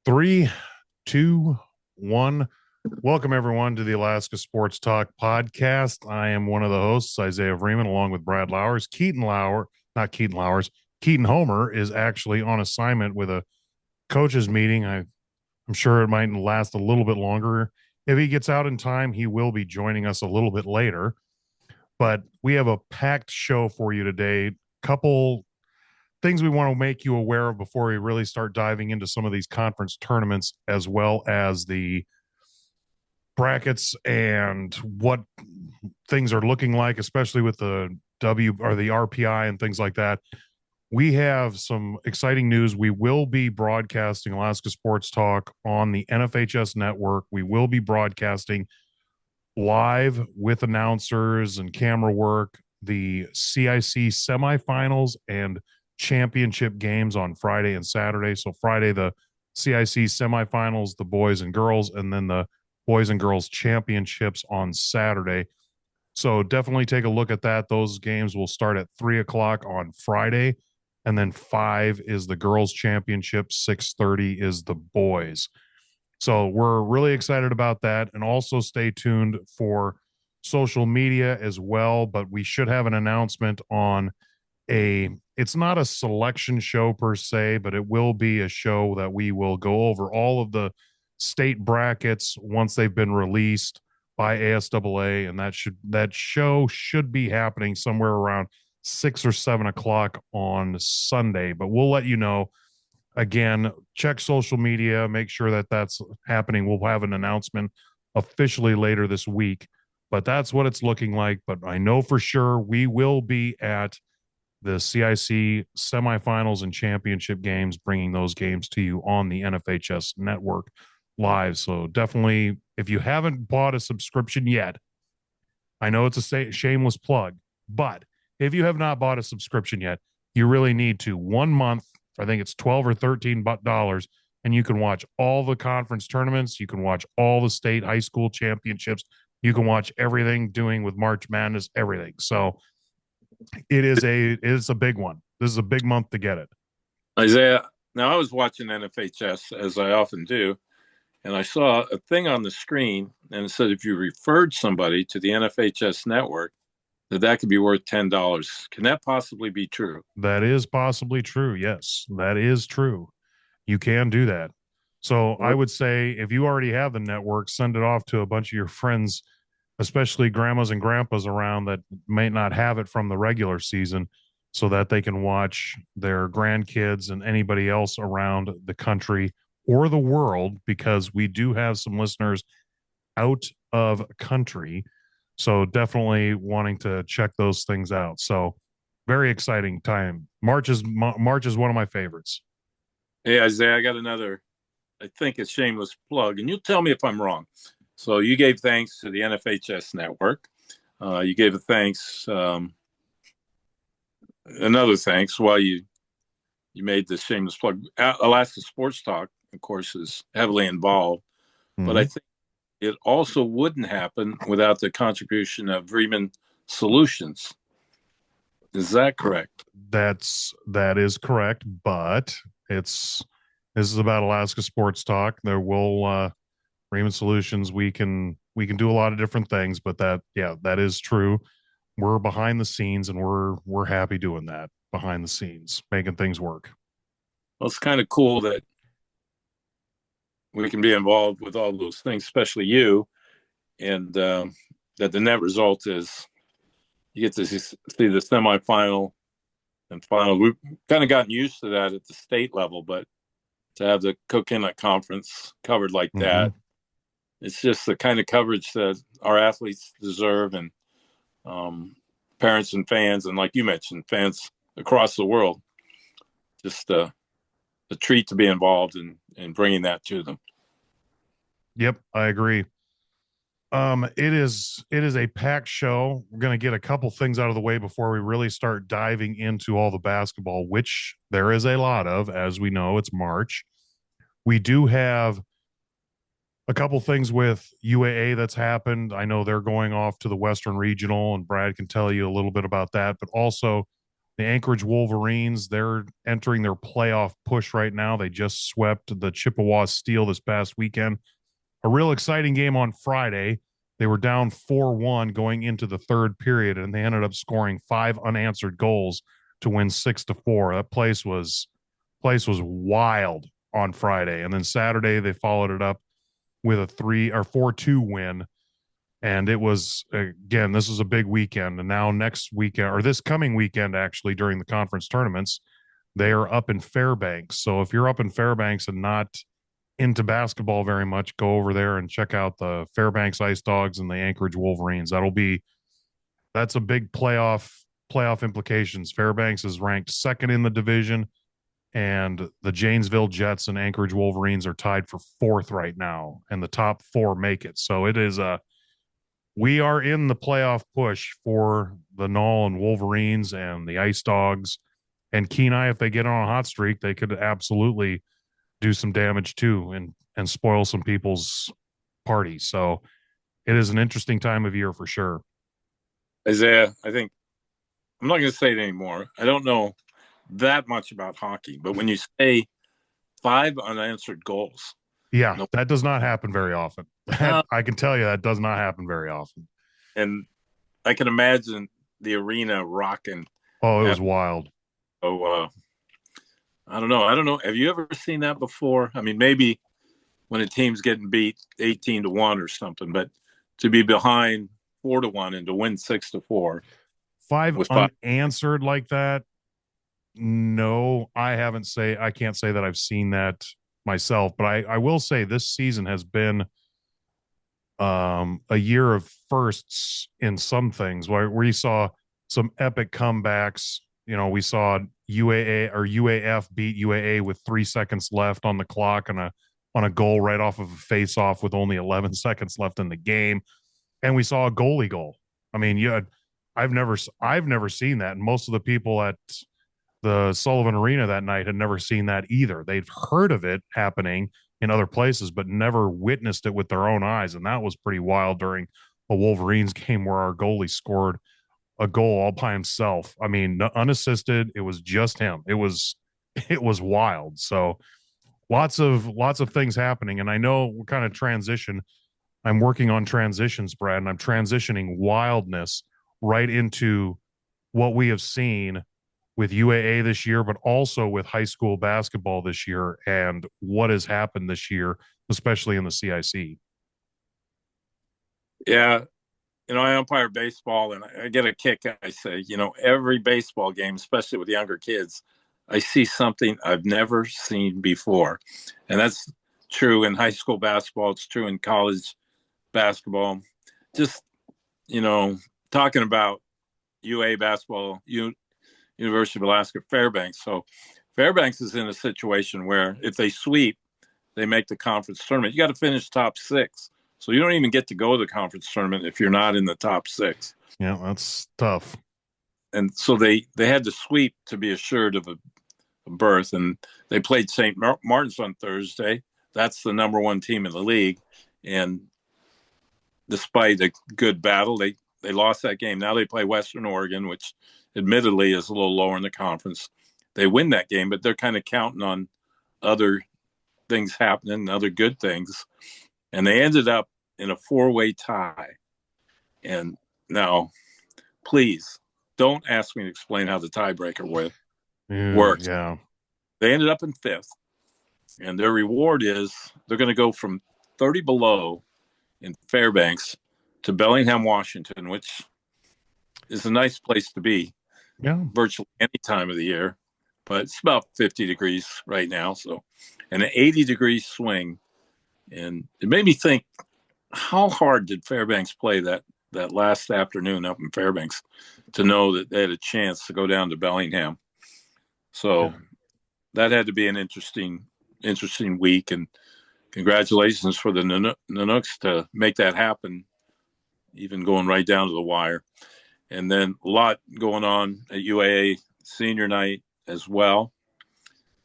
Three, two, one. Welcome, everyone, to the Alaska Sports Talk podcast. I am one of the hosts, Isaiah Freeman, along with Brad Lowers. Keaton Lowers. Keaton Homer is actually on assignment with a coaches meeting. I'm sure it might last a little bit longer. If he gets out in time, he will be joining us a little bit later. But we have a packed show for you today. Couple things we want to make you aware of before we really start diving into some of these conference tournaments, as well as the brackets and what things are looking like, especially with the W or the RPI and things like that. We have some exciting news. We will be broadcasting Alaska Sports Talk on the NFHS Network. We will be broadcasting live with announcers and camera work the CIC Semifinals and Championship games on Friday and Saturday. So Friday, the CIC Semifinals, the boys and girls, and then the boys and girls championships on Saturday. So definitely take a look at that. Those games will start at 3:00 on Friday, and then 5 is the girls championship, 6:30 is the boys. So we're really excited about that. And also stay tuned for social media as well. But we should have an announcement on it's not a selection show per se, but it will be a show that we will go over all of the state brackets once they've been released by ASAA. And that show should be happening somewhere around 6 or 7 o'clock on Sunday, but we'll let you know. Again, check social media, make sure that that's happening. We'll have an announcement officially later this week, but that's what it's looking like. But I know for sure we will be at the CIC semifinals and championship games, bringing those games to you on the NFHS Network live. So definitely, if you haven't bought a subscription yet, I know it's a shameless plug, but if you have not bought a subscription yet, you really need to. 1 month, I think it's $12 or $13, and you can watch all the conference tournaments. You can watch all the state high school championships. You can watch everything doing with March Madness, everything. So it is a big one. This is a big month to get it. Isaiah, now I was watching NFHS as I often do, and I saw a thing on the screen, and it said if you referred somebody to the NFHS network, that could be worth $10. Can that possibly be true? That is possibly true. Yes, that is true. You can do that. So I would say if you already have the network, send it off to a bunch of your friends, especially grandmas and grandpas around that may not have it from the regular season, so that they can watch their grandkids and anybody else around the country or the world, because we do have some listeners out of country. So definitely wanting to check those things out. So very exciting time. March is one of my favorites. Hey, Isaiah, I got another, I think it's shameless plug, and you tell me if I'm wrong. So you gave thanks to the NFHS network. You gave a thanks, another thanks while you made this shameless plug. Alaska Sports Talk, of course, is heavily involved, but I think it also wouldn't happen without the contribution of Freeman Solutions. Is that correct? That is correct, but this is about Alaska Sports Talk. There will Raymond Solutions. We can do a lot of different things, but that is true. We're behind the scenes, and we're happy doing that behind the scenes, making things work. Well, it's kind of cool that we can be involved with all those things, especially you, and that the net result is you get to see the semifinal and final. We've kind of gotten used to that at the state level, but to have the Cook Inlet Conference covered like that, it's just the kind of coverage that our athletes deserve, and parents and fans, and like you mentioned, fans across the world. Just a treat to be involved in bringing that to them. Yep, I agree. It is a packed show. We're going to get a couple things out of the way before we really start diving into all the basketball, which there is a lot of. As we know, it's March. We do have a couple things with UAA that's happened. I know they're going off to the Western Regional, and Brad can tell you a little bit about that. But also, The Anchorage Wolverines, they're entering their playoff push right now. They just swept the Chippewa Steel this past weekend. A real exciting game on Friday. They were down 4-1 going into the third period, and they ended up scoring 5 unanswered goals to win 6-4. That place was wild on Friday. And then Saturday they followed it up with a 4-2 win. And it was, again, this was a big weekend. And now next weekend, or this coming weekend, actually, during the conference tournaments, they are up in Fairbanks. So if you're up in Fairbanks and not into basketball very much, go over there and check out the Fairbanks Ice Dogs and the Anchorage Wolverines. That's a big playoff implications. Fairbanks is ranked second in the division, and the Janesville Jets and Anchorage Wolverines are tied for fourth right now, and the top four make it. So it is we are in the playoff push for the Null and Wolverines and the Ice Dogs. And Kenai, if they get on a hot streak, they could absolutely do some damage too and spoil some people's parties. So it is an interesting time of year for sure. Isaiah, I think I'm not going to say it anymore. I don't know that much about hockey, but when you say 5 unanswered goals, yeah, that does not happen very often. I can tell you that does not happen very often. And I can imagine the arena rocking. Oh, it was wild. Oh, I don't know. Have you ever seen that before? I mean, maybe when a team's getting beat 18-1 or something, but to be behind 4-1 and to win 6-4, 5 unanswered like that. No, I can't say that I've seen that myself, but I will say this season has been a year of firsts in some things where we saw some epic comebacks. You know, we saw UAA or UAF beat UAA with 3 seconds left on the clock on a goal right off of a face-off with only 11 seconds left in the game, and we saw a goalie goal. I mean, I've never seen that, and most of the people at the Sullivan Arena that night had never seen that either. They've heard of it happening in other places, but never witnessed it with their own eyes. And that was pretty wild during a Wolverines game where our goalie scored a goal all by himself. I mean, unassisted. It was just him. It was wild. So lots of things happening. And I know we're kind of transition. I'm working on transitions, Brad, and I'm transitioning wildness right into what we have seen with UAA this year, but also with high school basketball this year and what has happened this year, especially in the CIC. Yeah. I umpire baseball and I get a kick. I say, every baseball game, especially with younger kids, I see something I've never seen before. And that's true in high school basketball. It's true in college basketball. Just, talking about UA basketball, University of Alaska Fairbanks. So Fairbanks is in a situation where if they sweep, they make the conference tournament. You got to finish top 6. So you don't even get to go to the conference tournament if you're not in the top 6. Yeah, that's tough. And so they had to sweep to be assured of a berth. And they played St. Martin's on Thursday. That's the number 1 team in the league. And despite a good battle, they lost that game. Now they play Western Oregon, which admittedly is a little lower in the conference. They win that game, but they're kind of counting on other things happening, other good things. And they ended up in a 4-way tie. And now, please don't ask me to explain how the tiebreaker works. Yeah. They ended up in 5th. And their reward is they're going to go from 30 below in Fairbanks to Bellingham, Washington, which is a nice place to be. Yeah. Virtually any time of the year. But it's about 50 degrees right now. So, and an 80-degree swing. And it made me think, how hard did Fairbanks play that last afternoon up in Fairbanks to know that they had a chance to go down to Bellingham? So that had to be an interesting week. And congratulations for the Nanooks to make that happen, even going right down to the wire. And then a lot going on at UAA senior night as well.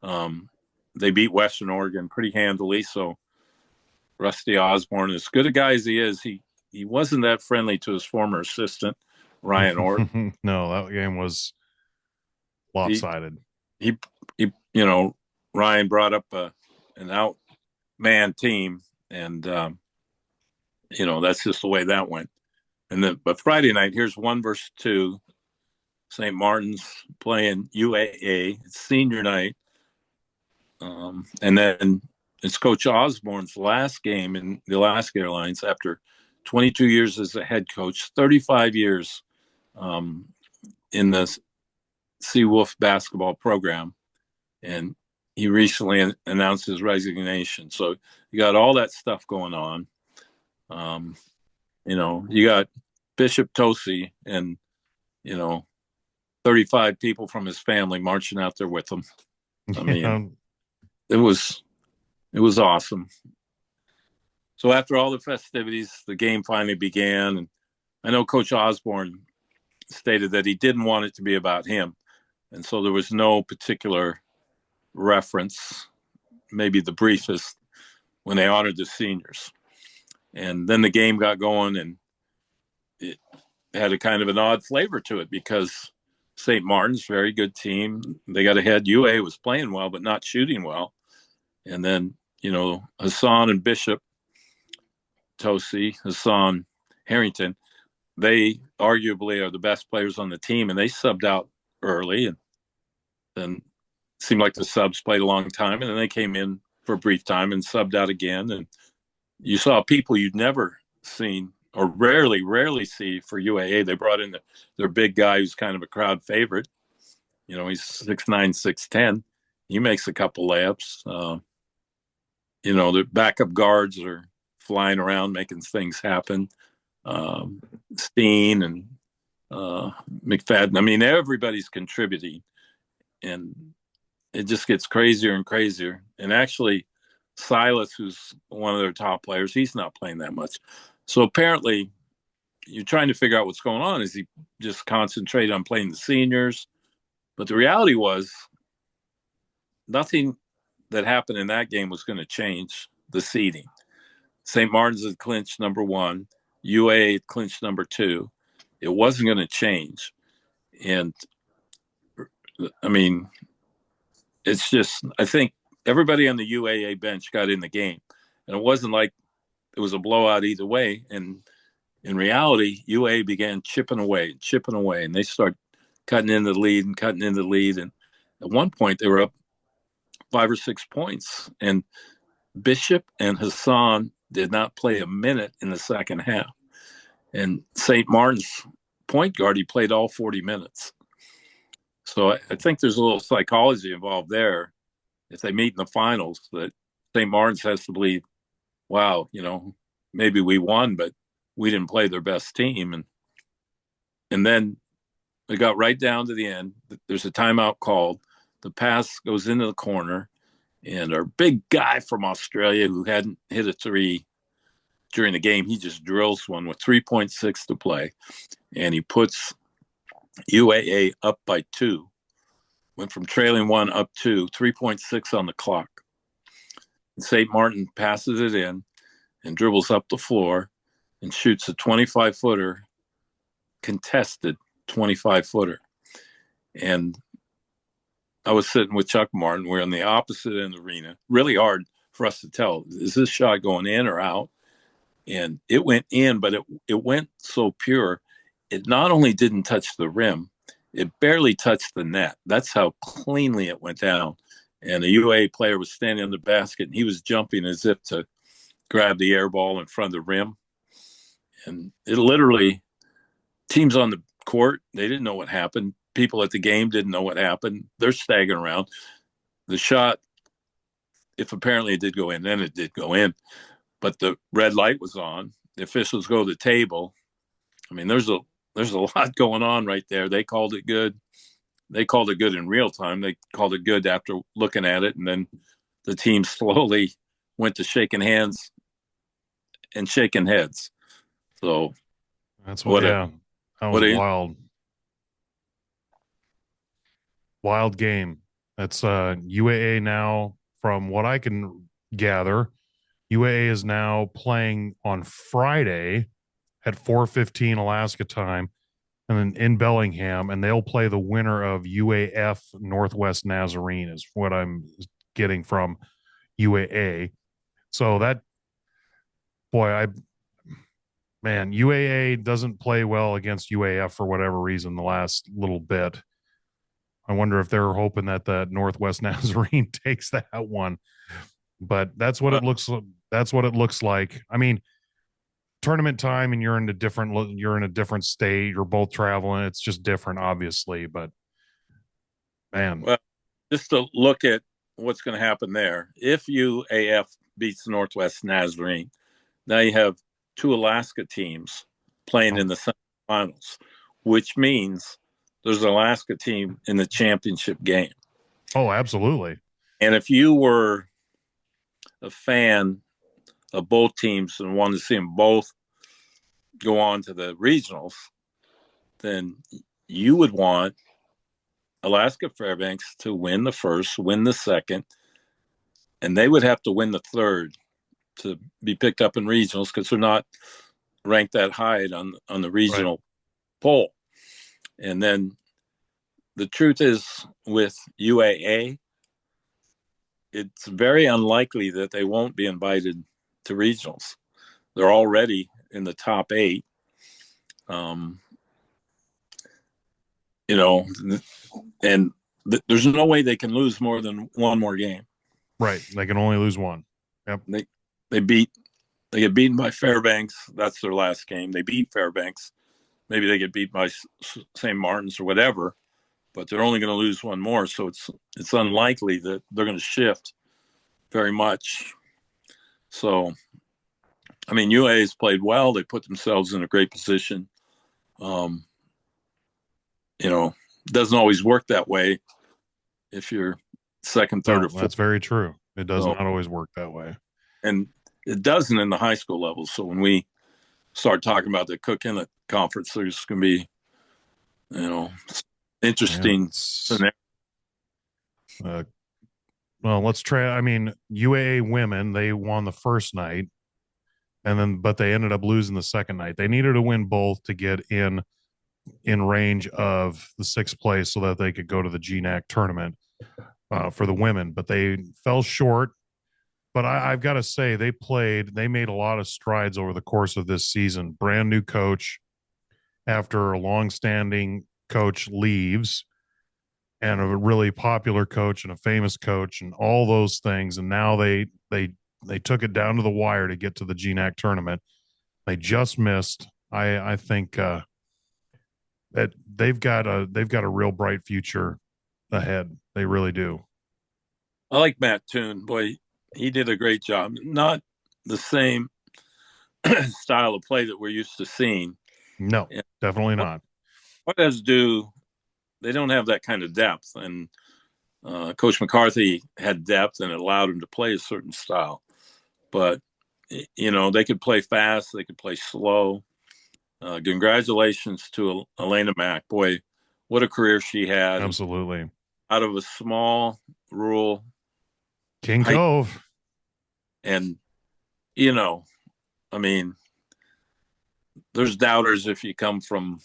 They beat Western Oregon pretty handily. So Rusty Osborne, as good a guy as he is, he wasn't that friendly to his former assistant, Ryan Orton. No, that game was lopsided. He Ryan brought up an out man team, and that's just the way that went. And then, but Friday night, here's 1-2. St. Martin's playing UAA. It's senior night, and then it's Coach Osborne's last game in the Alaska Airlines after 22 years as a head coach, 35 years in the Seawolves basketball program, and he recently announced his resignation. So you got all that stuff going on. You got Bishop Tosi and 35 people from his family marching out there with him. I mean, it was awesome. So after all the festivities, the game finally began, and I know Coach Osborne stated that he didn't want it to be about him, and so there was no particular reference, maybe the briefest, when they honored the seniors. And then the game got going, and it had a kind of an odd flavor to it because St. Martin's, very good team. They got ahead. UA was playing well, but not shooting well. And then, Hassan and Bishop, Hassan, Harrington, they arguably are the best players on the team, and they subbed out early. And then it seemed like the subs played a long time, and then they came in for a brief time and subbed out again. And you saw people you'd never seen or rarely see for UAA. They brought in their big guy who's kind of a crowd favorite. He's 6'9", 6'10". He makes a couple layups. The backup guards are flying around making things happen. Steen and McFadden. I mean, everybody's contributing, and it just gets crazier and crazier. And actually, Silas, who's one of their top players, he's not playing that much. So apparently, you're trying to figure out what's going on. Is he just concentrated on playing the seniors? But the reality was, nothing that happened in that game was going to change the seeding. St. Martin's had clinched number 1. UA had clinched number 2. It wasn't going to change. And, I mean, it's just, I think everybody on the UAA bench got in the game. And it wasn't like it was a blowout either way. And in reality, UA began chipping away, and they started cutting into the lead. And at one point, they were up 5 or 6 points. And Bishop and Hassan did not play a minute in the second half. And St. Martin's point guard, he played all 40 minutes. So I think there's a little psychology involved there. If they meet in the finals, that St. Martin's has to believe, wow, maybe we won, but we didn't play their best team. And then it got right down to the end. There's a timeout called. The pass goes into the corner, and our big guy from Australia who hadn't hit a three during the game, he just drills one with 3.6 to play, and he puts UAA up by 2. Went from trailing 1 up 2, 3.6 on the clock. St. Martin passes it in and dribbles up the floor and shoots a 25-footer, contested 25-footer. And I was sitting with Chuck Martin. We're on the opposite end of the arena. Really hard for us to tell, is this shot going in or out? And it went in, but it went so pure. It not only didn't touch the rim, it barely touched the net. That's how cleanly it went down. And a UA player was standing on the basket, and he was jumping as if to grab the air ball in front of the rim. And it literally, teams on the court, they didn't know what happened. People at the game didn't know what happened. They're staggering around. The shot, if apparently it did go in, then it did go in. But the red light was on. The officials go to the table. I mean, there's a lot going on right there. They called it good. They called it good in real time. They called it good after looking at it. And then the team slowly went to shaking hands and shaking heads. So that's that was wild. Wild game. That's UAA now, from what I can gather. UAA is now playing on Friday at 4:15 Alaska time and then in Bellingham, and they'll play the winner of UAF Northwest Nazarene, is what I'm getting from UAA. So that boy, UAA doesn't play well against UAF for whatever reason the last little bit. I wonder if they're hoping that the Northwest Nazarene takes that one. But that's what Well, it looks. That's what it looks like. I mean, tournament time, and you're in a different state. You're both traveling. It's just different, obviously. But man, well, just to look at what's going to happen there. If UAF beats Northwest Nazarene, now you have two Alaska teams playing oh, in the semifinals, which means there's an Alaska team in the championship game. oh, absolutely, And if you were a fan of both teams and wanted to see them both go on to the regionals, then you would want Alaska Fairbanks to win the first, win the second, and they would have to win the third to be picked up in regionals because they're not ranked that high on the right, regional poll. And then the truth is with UAA, it's very unlikely that they won't be invited to regionals. They're already in the top 8. Um, you know, and there's no way they can lose more than one more game. right. They can only lose one. Yep. They get beaten by Fairbanks. That's their last game. They beat Fairbanks. Maybe they get beat by St. Martin's or whatever, but they're only going to lose one more. So it's unlikely that they're going to shift very much. So, I mean, UAA's played well. They put themselves in a great position. Um, it doesn't always work that way if you're second, third, No, or fourth. that's very true. It does So, not always work that way. and it doesn't in the high school level. So when we start talking about the Cook Inlet Conference, there's going to be, interesting scenario. Uh, well, let's try. I mean, UAA women, they won the first night, but they ended up losing the second night. They needed to win both to get in range of the sixth place so that they could go to the GNAC tournament for the women, but they fell short. But I've got to say, they made a lot of strides over the course of this season. Brand new coach after a long-standing coach leaves, and a really popular coach and a famous coach and all those things. And now they took it down to the wire to get to the GNAC tournament. They just missed. I think that they've got a real bright future ahead. They really do. I like Matt Toon. Boy, he did a great job. Not the same style of play that we're used to seeing. No, And definitely what, not. what does do? They don't have that kind of depth, and Coach McCarthy had depth and it allowed him to play a certain style. But they could play fast, they could play slow. Congratulations to Elena Mack. Boy, what a career she had Absolutely. out of a small rural King high. Cove. And, I mean, there's doubters if you come from,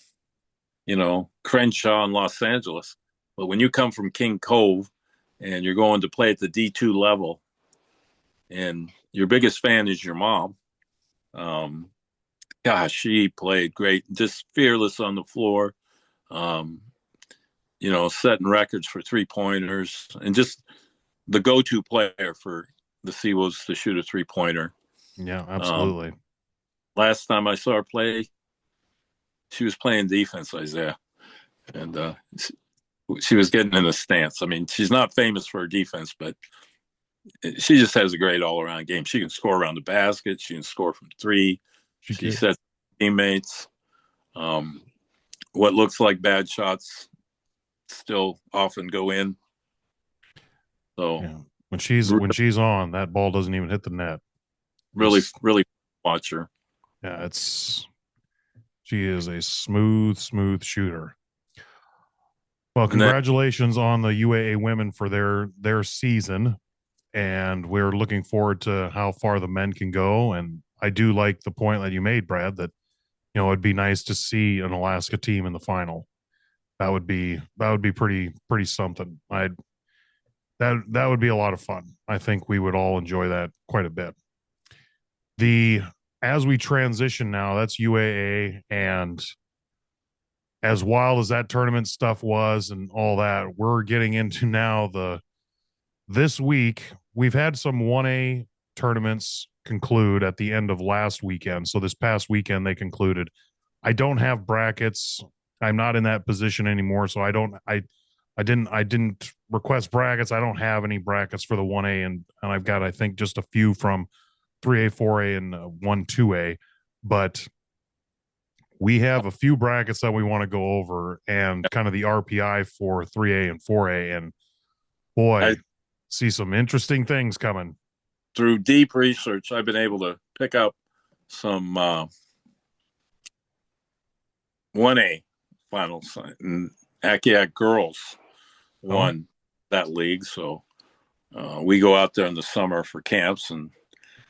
Crenshaw in Los Angeles. But when you come from King Cove and you're going to play at the D2 level and your biggest fan is your mom, gosh, she played great, just fearless on the floor, setting records for 3-pointers and just the go-to player for the Seawolves to shoot a 3-pointer. Yeah, absolutely. Last time I saw her play, she was playing defense, Isaiah, and she was getting in a stance. I mean, she's not famous for her defense, but she just has a great all-around game. She can score around the basket. She can score from 3. She sets teammates. What looks like bad shots still often go in. So yeah. When she's on, that ball doesn't even hit the net. Really watch her. Yeah, she is a smooth shooter. Well, congratulations on the UAA women for their season, and we're looking forward to how far the men can go. And I do like the point that you made, Brad, that It'd be nice to see an Alaska team in the final. That would be pretty something. That would be a lot of fun. I think we would all enjoy that quite a bit. The As we transition now, that's UAA, and as wild as that tournament stuff was and all that, we're getting into now the this week. We've had some 1A tournaments conclude at the end of last weekend. So this past weekend they concluded. I don't have brackets. I'm not in that position anymore, so I didn't request brackets. I don't have any brackets for the 1A, and I've got, I think, just a few from 3A, 4A, and 1, 2A. But we have a few brackets that we want to go over and kind of the RPI for 3A and 4A. And I boy, see some interesting things coming. through deep research, I've been able to pick up some 1A finals, and Akiak girls won that league. So we go out there in the summer for camps, and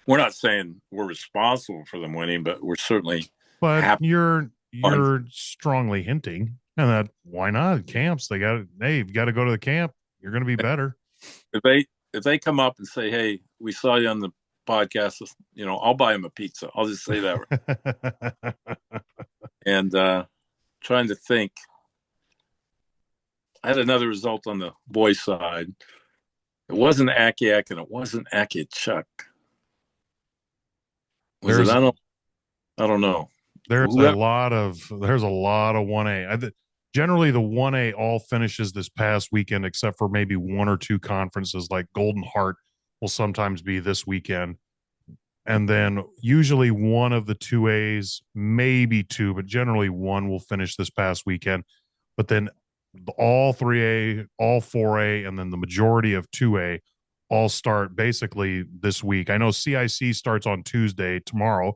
we're not saying we're responsible for them winning, but we're certainly But happy. you're strongly hinting, and that why not camps? Hey, you've got to go to the camp. You're going to be better. If they come up and say, "Hey, we saw you on the podcast," I'll buy them a pizza. I'll just say that. And trying to think, I had another result on the boys' side. It wasn't Akiak and it wasn't Akiachuk. Was it? I don't know. There's a lot of 1A. Generally, the 1A all finishes this past weekend, except for maybe one or two conferences. Like Golden Heart will sometimes be this weekend, and then usually one of the 2As, maybe two, but generally one will finish this past weekend. But then all 3A, all 4A, and then the majority of 2A all start basically this week. I know CIC starts on Tuesday tomorrow.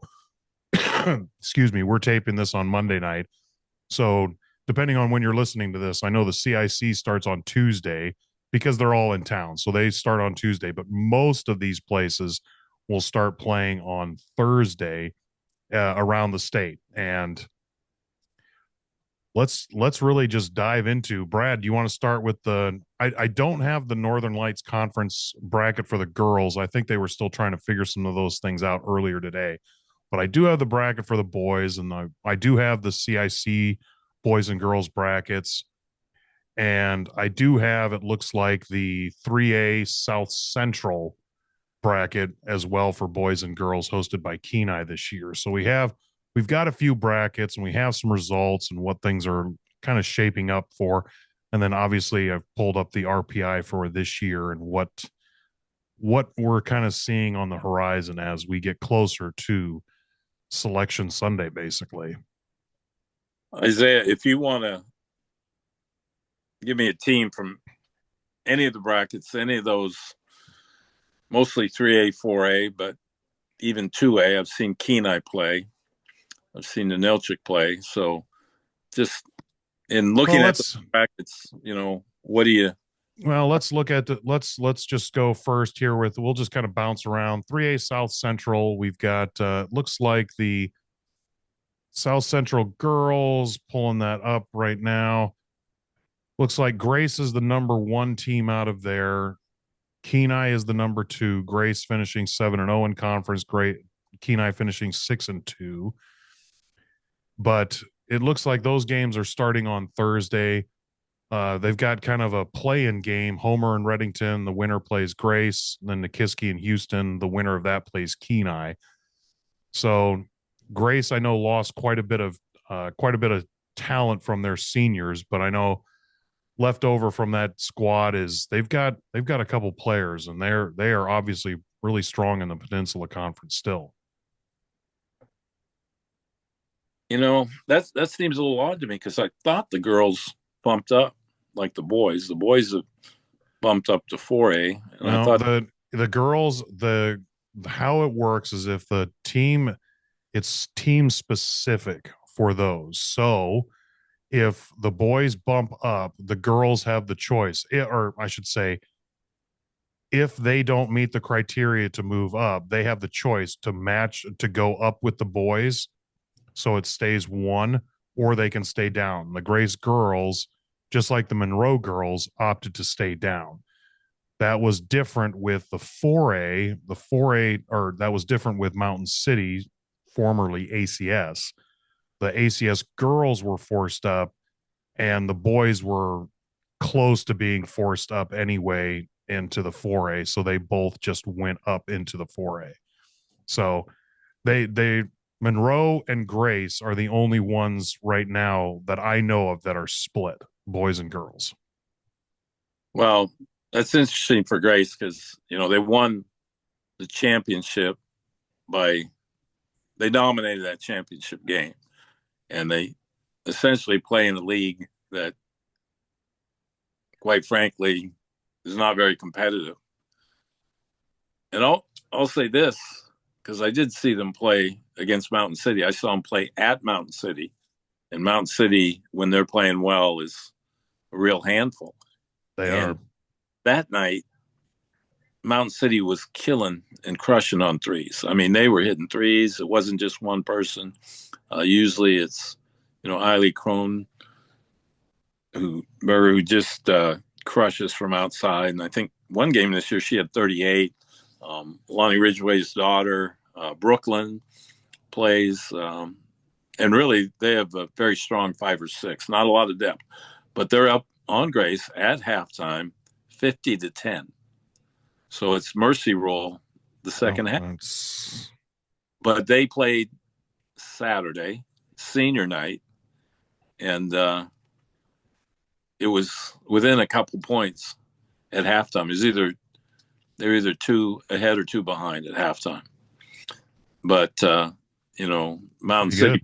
Excuse me, we're taping this on Monday night. So depending on when you're listening to this, I know the CIC starts on Tuesday because they're all in town. So they start on Tuesday, but most of these places will start playing on Thursday around the state. And let's really just dive into, Brad, do you want to start with I don't have the Northern Lights Conference bracket for the girls. I think they were still trying to figure some of those things out earlier today. But I do have the bracket for the boys, and I do have the CIC boys and girls brackets. And I do have, it looks like, the 3A South Central bracket as well for boys and girls, hosted by Kenai this year. So we've got a few brackets, and we have some results and what things are kind of shaping up for. And then obviously I've pulled up the RPI for this year and what we're kind of seeing on the horizon as we get closer to Selection Sunday, basically. Isaiah, if you want to give me a team from any of the brackets, any of those, mostly 3A, 4A, but even 2A. I've seen Kenai play. I've seen the Nilchik play. So just in looking at the brackets, what do you? Well, let's look at let's just go first here with, we'll just kind of bounce around. 3A South Central, we've got looks like the South Central girls, pulling that up right now. Looks like Grace is the number one team out of there. Kenai is the number two. Grace finishing 7-0 in conference. Great. Kenai finishing 6-2. But it looks like those games are starting on Thursday. They've got kind of a play-in game. Homer and Reddington, the winner plays Grace. Then Nikiski and Houston, the winner of that plays Kenai. So Grace, I know, lost quite a bit of talent from their seniors, but I know left over from that squad is they've got a couple players, and they are obviously really strong in the Peninsula Conference still. That seems a little odd to me because I thought the girls bumped up like the boys. The boys have bumped up to 4A, and I thought the girls, how it works is if the team, it's team specific for those. So if the boys bump up, the girls have the choice, or I should say, if they don't meet the criteria to move up, they have the choice to match, to go up with the boys. so it stays one, or they can stay down. The Grace girls, just like the Monroe girls, opted to stay down. That was different with the 4A. The 4A, or that was different with Mountain City, formerly ACS. The ACS girls were forced up, and the boys were close to being forced up anyway into the 4A. So they both just went up into the 4A. So they Monroe and Grace are the only ones right now that I know of that are split, boys and girls. Well, that's interesting for Grace because they won the championship by they dominated that championship game, and they essentially play in a league that, quite frankly, is not very competitive. And I'll say this because I did see them play against Mountain City. I saw them play at Mountain City, and Mountain City, when they're playing well, is a real handful. They and are. That night, Mountain City was killing and crushing on threes. I mean, they were hitting threes. It wasn't just one person. Usually, it's Eiley Crone who just crushes from outside. And I think one game this year she had 38. Lonnie Ridgway's daughter, Brooklyn, plays. And really, they have a very strong 5 or 6. Not a lot of depth, but they're up on Grace at halftime, 50-10. So it's mercy roll the second half. But they played Saturday, senior night, and it was within a couple points at halftime. They're either 2 ahead or 2 behind at halftime. But Mountain City,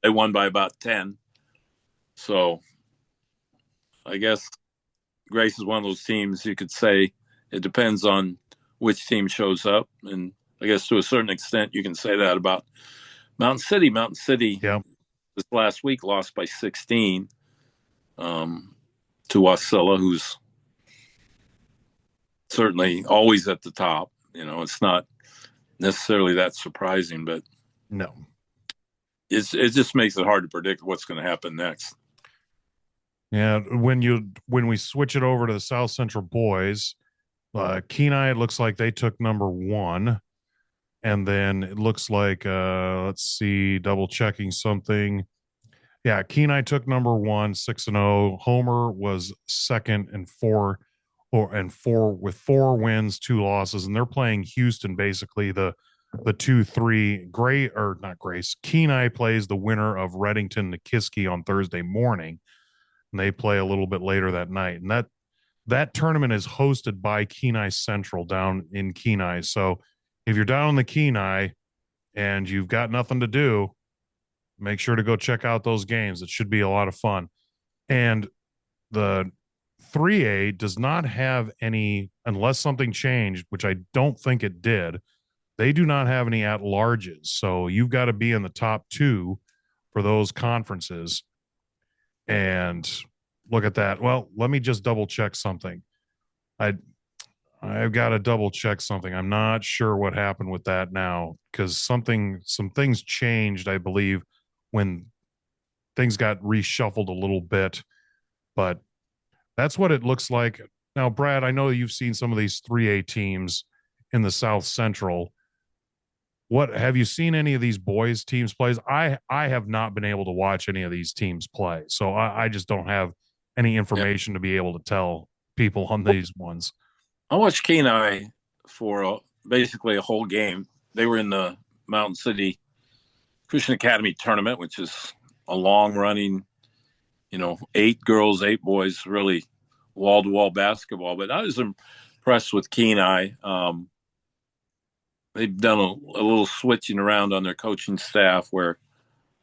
they won by about 10. So I guess Grace is one of those teams you could say it depends on which team shows up. And I guess to a certain extent, you can say that about Mountain City. Mountain City this last week lost by 16 to Wasilla, who's certainly always at the top. It's not necessarily that surprising, but no, it just makes it hard to predict what's going to happen next. Yeah, when we switch it over to the South Central boys, Kenai, it looks like they took number 1, and then it looks like let's see, double checking something. Yeah, Kenai took number 1, 6-0. Homer was second and 4, with 4 wins, 2 losses, and they're playing Houston basically the 2-3. Gray or not Grace. Kenai plays the winner of Reddington Nikiski on Thursday morning, and they play a little bit later that night. And that tournament is hosted by Kenai Central down in Kenai. So if you're down in the Kenai and you've got nothing to do, make sure to go check out those games. It should be a lot of fun. And the 3A does not have any, unless something changed, which I don't think it did, they do not have any at-larges. So you've got to be in the top 2 for those conferences. And look at that. Well, let me just double check something. I've got to double check something. I'm not sure what happened with that now because some things changed, I believe, when things got reshuffled a little bit. But that's what it looks like. Now, Brad, I know you've seen some of these 3A teams in the South Central. What have you seen any of these boys teams plays? I have not been able to watch any of these teams play. So I just don't have any information to be able to tell people on these ones. I watched Kenai for basically a whole game. They were in the Mountain City Christian Academy tournament, which is a long running, 8 girls, 8 boys, really wall to wall basketball. But I was impressed with Kenai. They've done a little switching around on their coaching staff where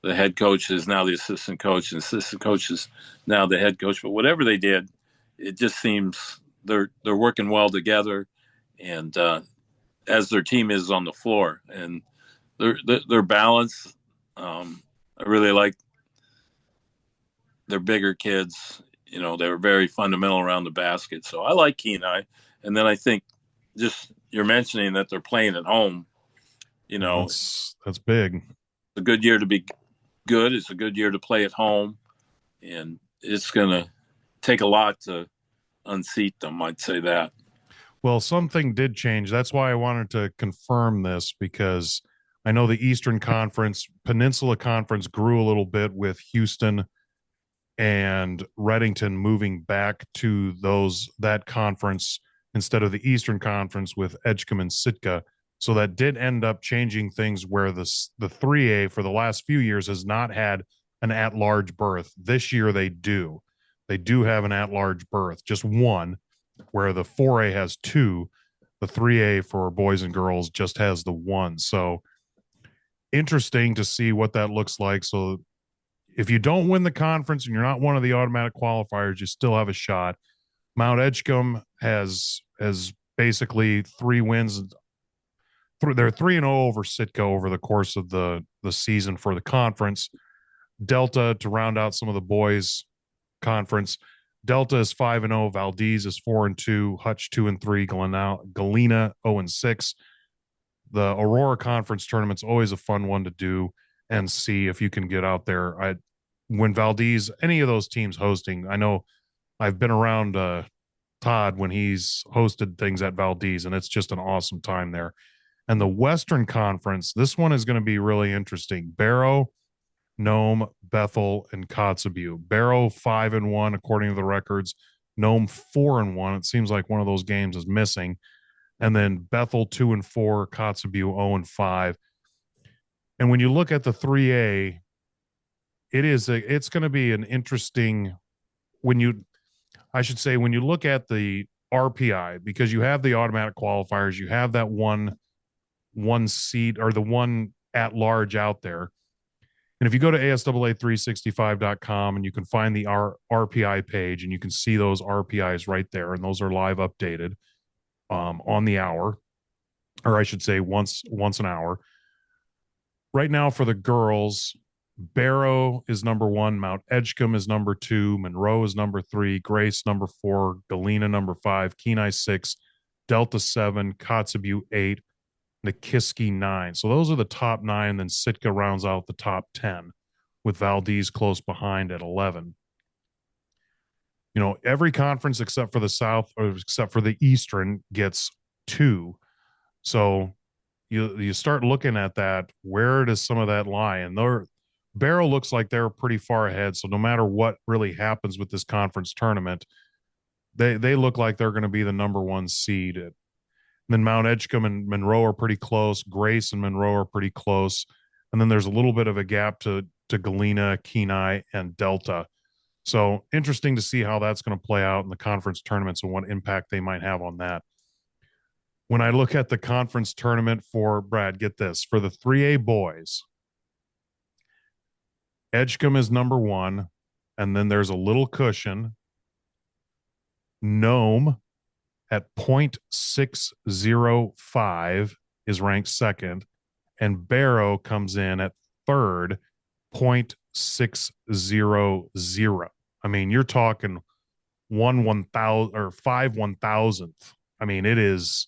the head coach is now the assistant coach and assistant coach is now the head coach. But whatever they did, it just seems they're working well together, and as their team is on the floor, and they're balanced. I really like their bigger kids. They're very fundamental around the basket. So I like Kenai. And then I think just you're mentioning that they're playing at home. That's big. A good year to be good. It's a good year to play at home, and it's going to take a lot to unseat them. I'd say that. Well, something did change. That's why I wanted to confirm this because I know the Eastern Conference, Peninsula Conference grew a little bit with Houston and Reddington moving back to that conference instead of the Eastern Conference with Edgecombe and Sitka. So that did end up changing things where the 3A for the last few years has not had an at-large berth. This year they do. They do have an at-large berth, just one, where the 4A has two. The 3A for boys and girls just has the one. So interesting to see what that looks like. So if you don't win the conference and you're not one of the automatic qualifiers, you still have a shot. Mount Edgecombe has basically 3 wins. They're 3-0 over Sitka over the course of the season for the conference. Delta, to round out some of the boys conference, Delta is 5-0, Valdez is 4-2, Hutch 2-3, Galena 0-6. The Aurora Conference tournament's always a fun one to do and see if you can get out there. When Valdez, any of those teams hosting, I know I've been around Todd when he's hosted things at Valdez, and it's just an awesome time there. And the Western Conference, this one is going to be really interesting. Barrow, Nome, Bethel, and Kotzebue. Barrow 5-1 according to the records. Nome 4-1. It seems like one of those games is missing. And then Bethel 2-4, Kotzebue 0-5. And when you look at the 3A, it's going to be an interesting when you look at the RPI, because you have the automatic qualifiers, you have that one seat or the one at large out there. And if you go to ASAA365.com and you can find the RPI page and you can see those RPIs right there, and those are live updated on the hour, or I should say once an hour. Right now for the girls, Barrow is number 1, Mount Edgecombe is number 2, Monroe is number 3, Grace number 4, Galena number 5, Kenai 6, Delta 7, Kotzebue 8, Nikiski 9. So those are the top 9. Then Sitka rounds out the top 10 with Valdez close behind at 11. You know, every conference except for the South or except for the Eastern gets 2. So you start looking at that. Where does some of that lie? And Barrow looks like they're pretty far ahead. So no matter what really happens with this conference tournament, they look like they're going to be the number 1 seed. And then Mount Edgecombe and Monroe are pretty close. Grace and Monroe are pretty close. And then there's a little bit of a gap to Galena, Kenai, and Delta. So interesting to see how that's going to play out in the conference tournaments and what impact they might have on that. When I look at the conference tournament for Brad, get this, for the 3A boys, Edgecombe is number 1, and then there's a little cushion. Nome at 0.605 is ranked 2nd, and Barrow comes in at 3rd, 0.600. I mean, you're talking 1/1000 or 5/1000th. I mean, it is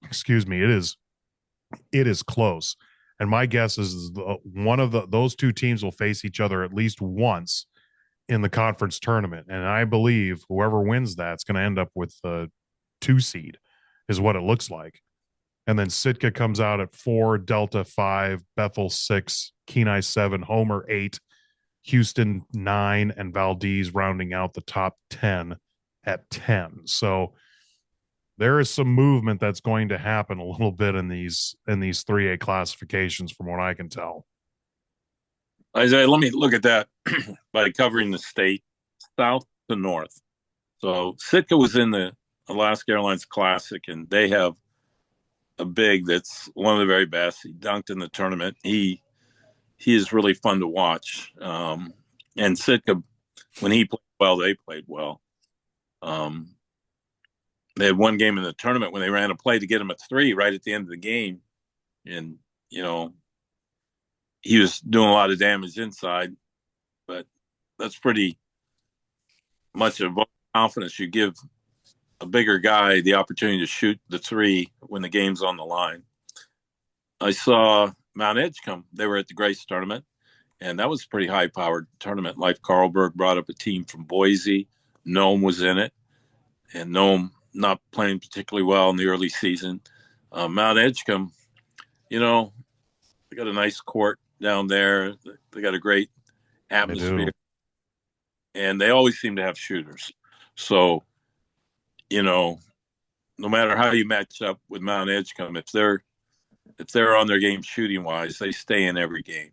excuse me, it is close. And my guess is one of those two teams will face each other at least once in the conference tournament. And I believe whoever wins that's going to end up with a 2 seed is what it looks like. And then Sitka comes out at 4, Delta 5, Bethel 6, Kenai 7, Homer 8, Houston 9, and Valdez rounding out the top 10 at 10. So there is some movement that's going to happen a little bit in these 3A classifications from what I can tell. Isaiah, let me look at that by covering the state south to north. So Sitka was in the Alaska Airlines Classic, and they have a big that's one of the very best. He dunked in the tournament. He is really fun to watch. And Sitka, when he played well, they played well. They had one game in the tournament when they ran a play to get him a 3 right at the end of the game. And, you know, he was doing a lot of damage inside, but that's pretty much a vote of confidence. You give a bigger guy the opportunity to shoot the 3 when the game's on the line. I saw Mount Edgecombe. They were at the Grace tournament. and that was a pretty high-powered tournament. Life Carlberg brought up a team from Boise. Nome was in it, and Nome not playing particularly well in the early season. Mount Edgecombe, you know, they got a nice court down there. They got a great They atmosphere, do. and they always seem to have shooters. So, you know, no matter how you match up with Mount Edgecombe, if they're on their game shooting wise, they stay in every game.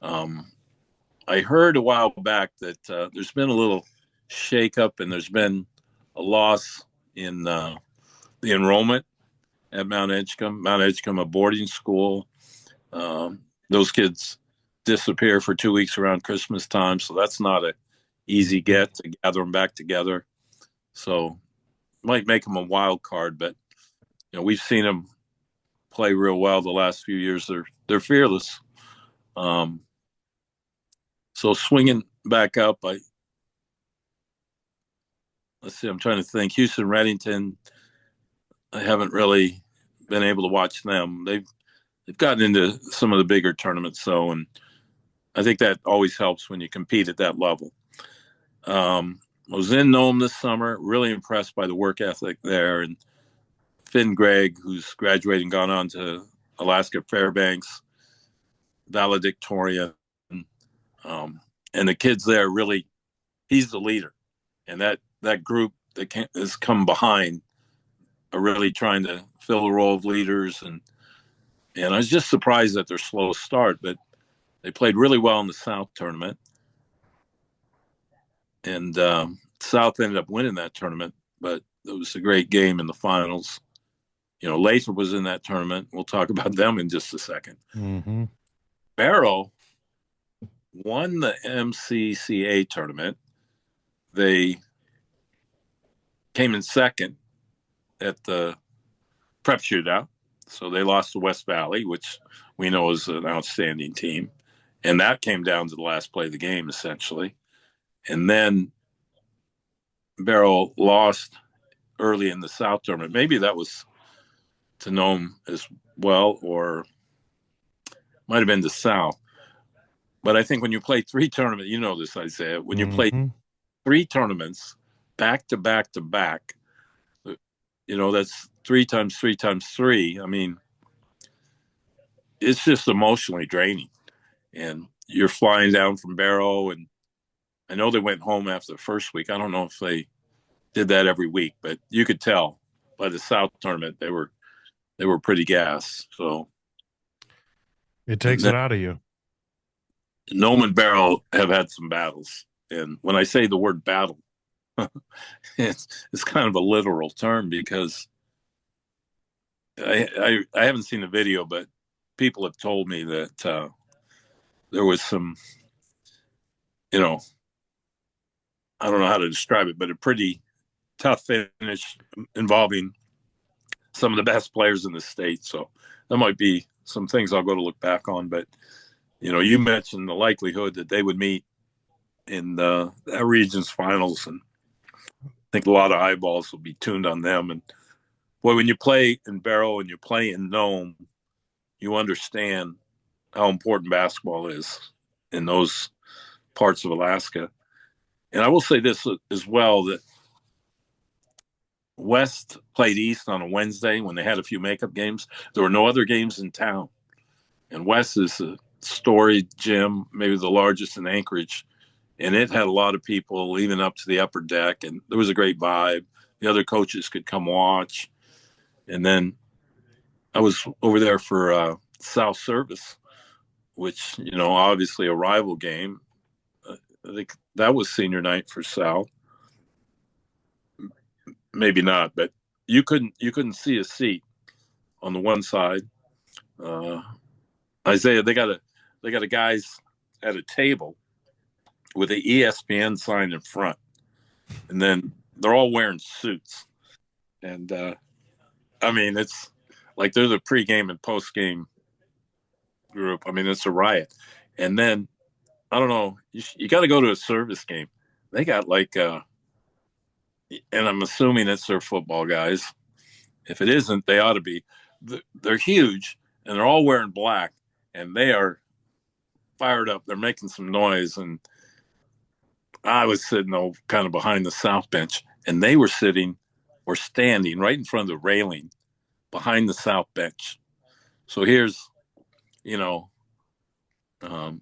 Um, I heard a while back that there's been a little shake up and there's been a loss in the enrollment at Mount Edgecombe. Mount Edgecombe, a boarding school. Those kids disappear for 2 weeks around Christmas time, so that's not an easy get to gather them back together. So might make them a wild card, but we've seen them play real well the last few years. They're fearless. Um, so swinging back up, let's see. I'm trying to think. Houston Reddington. I haven't really been able to watch them. They've gotten into some of the bigger tournaments, though, and I think that always helps when you compete at that level. I was in Nome this summer, really impressed by the work ethic there. And Finn Gregg, who's graduating, gone on to Alaska Fairbanks, valedictorian. And the kids there really, he's the leader. And that group that has come behind are really trying to fill the role of leaders. And I was just surprised at their slow start, but they played really well in the South tournament. And South ended up winning that tournament, but it was a great game in the finals. Lathrop was in that tournament. We'll talk about them in just a second. Mm-hmm. Barrow won the MCCA tournament. They came in second at the prep shootout. So they lost to West Valley, which we know is an outstanding team. And that came down to the last play of the game, essentially. And then Barrow lost early in the South tournament. Maybe that was to Nome as well, or might have been the South. But I think when you play three tournaments, you know this, Isaiah, when you play three tournaments back to back to back, that's 3 times 3 times 3. I mean, it's just emotionally draining. And you're flying down from Barrow, and I know they went home after the first week. I don't know if they did that every week, but you could tell by the South tournament they were pretty gassed. So it takes it out of you. Nome and Barrow have had some battles, and when I say the word battle, it's kind of a literal term because I haven't seen the video, but people have told me that there was some, I don't know how to describe it, but a pretty tough finish involving some of the best players in the state. So that might be some things I'll go to look back on. But, you mentioned the likelihood that they would meet in that region's finals. And I think a lot of eyeballs will be tuned on them. And, boy, when you play in Barrow and you play in Nome, you understand how important basketball is in those parts of Alaska. And I will say this as well, that West played East on a Wednesday when they had a few makeup games. There were no other games in town. And West is a storied gym, maybe the largest in Anchorage. And it had a lot of people leaving up to the upper deck. And there was a great vibe. The other coaches could come watch. And then I was over there for South Service, which, obviously a rival game. I think that was senior night for South. Maybe not, but you couldn't see a seat on the one side. Isaiah, they got a guys at a table with an ESPN sign in front, and then they're all wearing suits. And I mean, it's like they're the pregame and postgame group. I mean, it's a riot. And then I don't know, you got to go to a service game. They got and I'm assuming it's their football guys. If it isn't, they ought to be. They're huge, and they're all wearing black, and they are fired up. They're making some noise. And I was sitting kind of behind the south bench, and they were sitting or standing right in front of the railing behind the south bench. So here's, you know,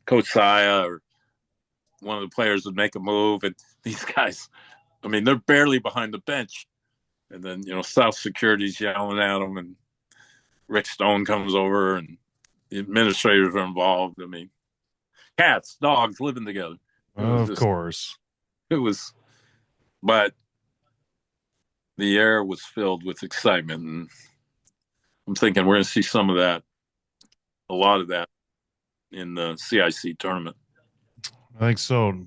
Coach Saya or one of the players would make a move, and these guys, I mean, they're barely behind the bench. And then, South Security's yelling at them, and Rick Stone comes over, and the administrators are involved. I mean, cats, dogs living together. Of course. It was, but the air was filled with excitement. And I'm thinking we're going to see some of that, a lot of that in the CIC tournament. I think so.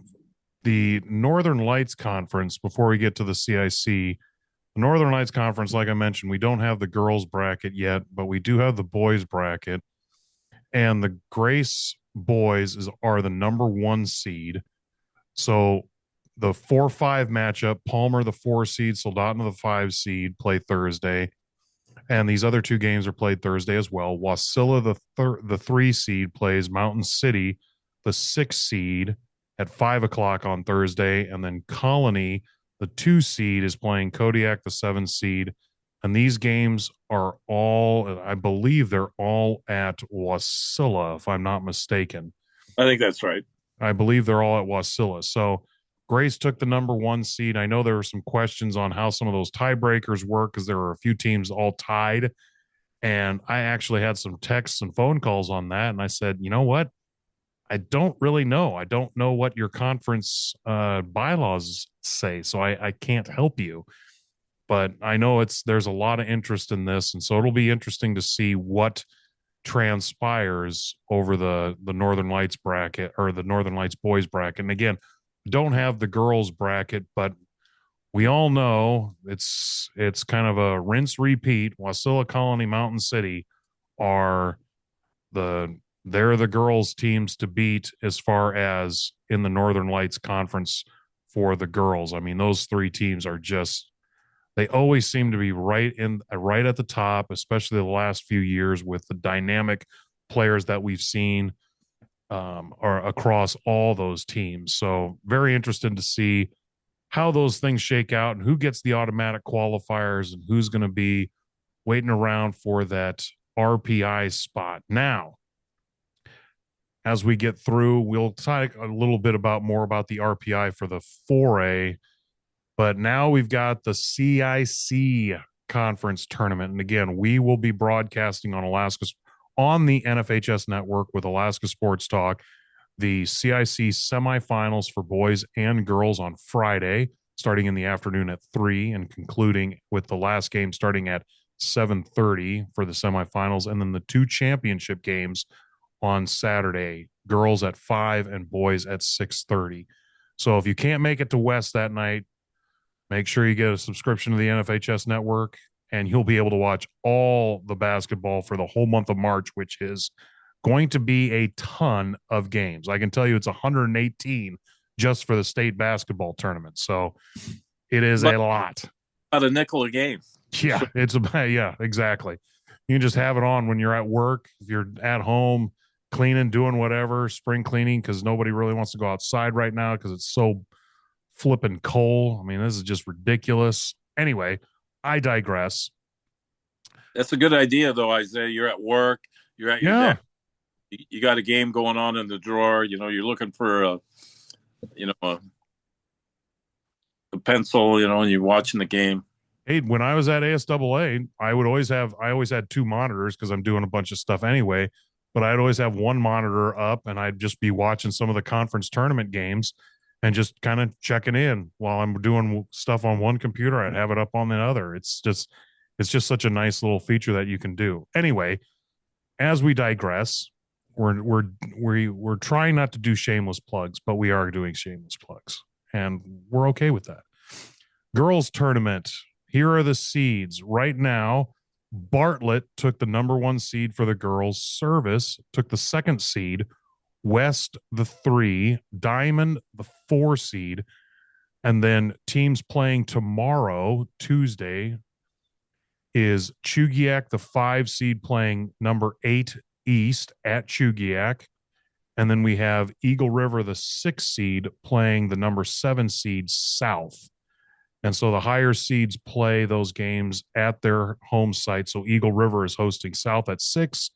The Northern Lights Conference, before we get to the CIC, the Northern Lights Conference, like I mentioned, we don't have the girls bracket yet, but we do have the boys bracket. And the Grace boys are the number 1 seed. So the 4-5 matchup, Palmer, the 4 seed, Soldotna, the 5 seed, play Thursday. And these other 2 games are played Thursday as well. Wasilla, the 3 seed, plays Mountain City, the 6 seed, at 5 o'clock on Thursday. And then Colony, the 2 seed, is playing Kodiak, the 7 seed. And these games are all, I believe they're all at Wasilla, if I'm not mistaken. I think that's right. I believe they're all at Wasilla. So Grace took the number 1 seed. I know there were some questions on how some of those tiebreakers work because there were a few teams all tied. And I actually had some texts and phone calls on that. And I said, you know what? I don't really know. I don't know what your conference bylaws say. So I can't help you. But I know there's a lot of interest in this. And so it'll be interesting to see what transpires over the Northern Lights bracket or the Northern Lights boys bracket. And again, don't have the girls bracket, but we all know it's kind of a rinse repeat. Wasilla, Colony, Mountain City are they're the girls teams to beat as far as in the Northern Lights Conference for the girls. I mean, those 3 teams are just, they always seem to be right at the top, especially the last few years with the dynamic players that we've seen are across all those teams. So very interested to see how those things shake out and who gets the automatic qualifiers and who's going to be waiting around for that RPI spot. Now, as we get through, we'll talk a little bit more about the RPI for the 4A, but now we've got the CIC conference tournament. And again, we will be broadcasting on the NFHS Network with Alaska Sports Talk, the CIC semifinals for boys and girls on Friday, starting in the afternoon at 3 and concluding with the last game starting at 7:30 for the semifinals. And then the 2 championship games on Saturday, girls at 5 and boys at 6:30. So if you can't make it to West that night, make sure you get a subscription to the NFHS Network, and you'll be able to watch all the basketball for the whole month of March, which is going to be a ton of games. I can tell you it's 118 just for the state basketball tournament. So it is a lot. About a nickel a game. Yeah, exactly. You can just have it on when you're at work, if you're at home, cleaning, doing whatever, spring cleaning, because nobody really wants to go outside right now because it's so flipping cold. I mean, this is just ridiculous. Anyway, I digress. That's a good idea, though, Isaiah. You're at work. You're at your desk. You got a game going on in the drawer. You're looking for a pencil, and you're watching the game. Hey, when I was at ASAA, I always had 2 monitors because I'm doing a bunch of stuff anyway, but I'd always have 1 monitor up and I'd just be watching some of the conference tournament games and just kind of checking in while I'm doing stuff on one computer. I'd have it up on the other. It's just such a nice little feature that you can do. Anyway, as we digress, we're trying not to do shameless plugs, but we are doing shameless plugs, and we're okay with that. Girls tournament. Here are the seeds right now. Bartlett took the number 1 seed for the girls. Service took the 2nd seed. West, the 3, Diamond, the 4 seed. And then teams playing tomorrow, Tuesday, is Chugiak, the 5 seed, playing number 8 East at Chugiak. And then we have Eagle River, the 6 seed, playing the number 7 seed South. And so the higher seeds play those games at their home site. So Eagle River is hosting South at 6,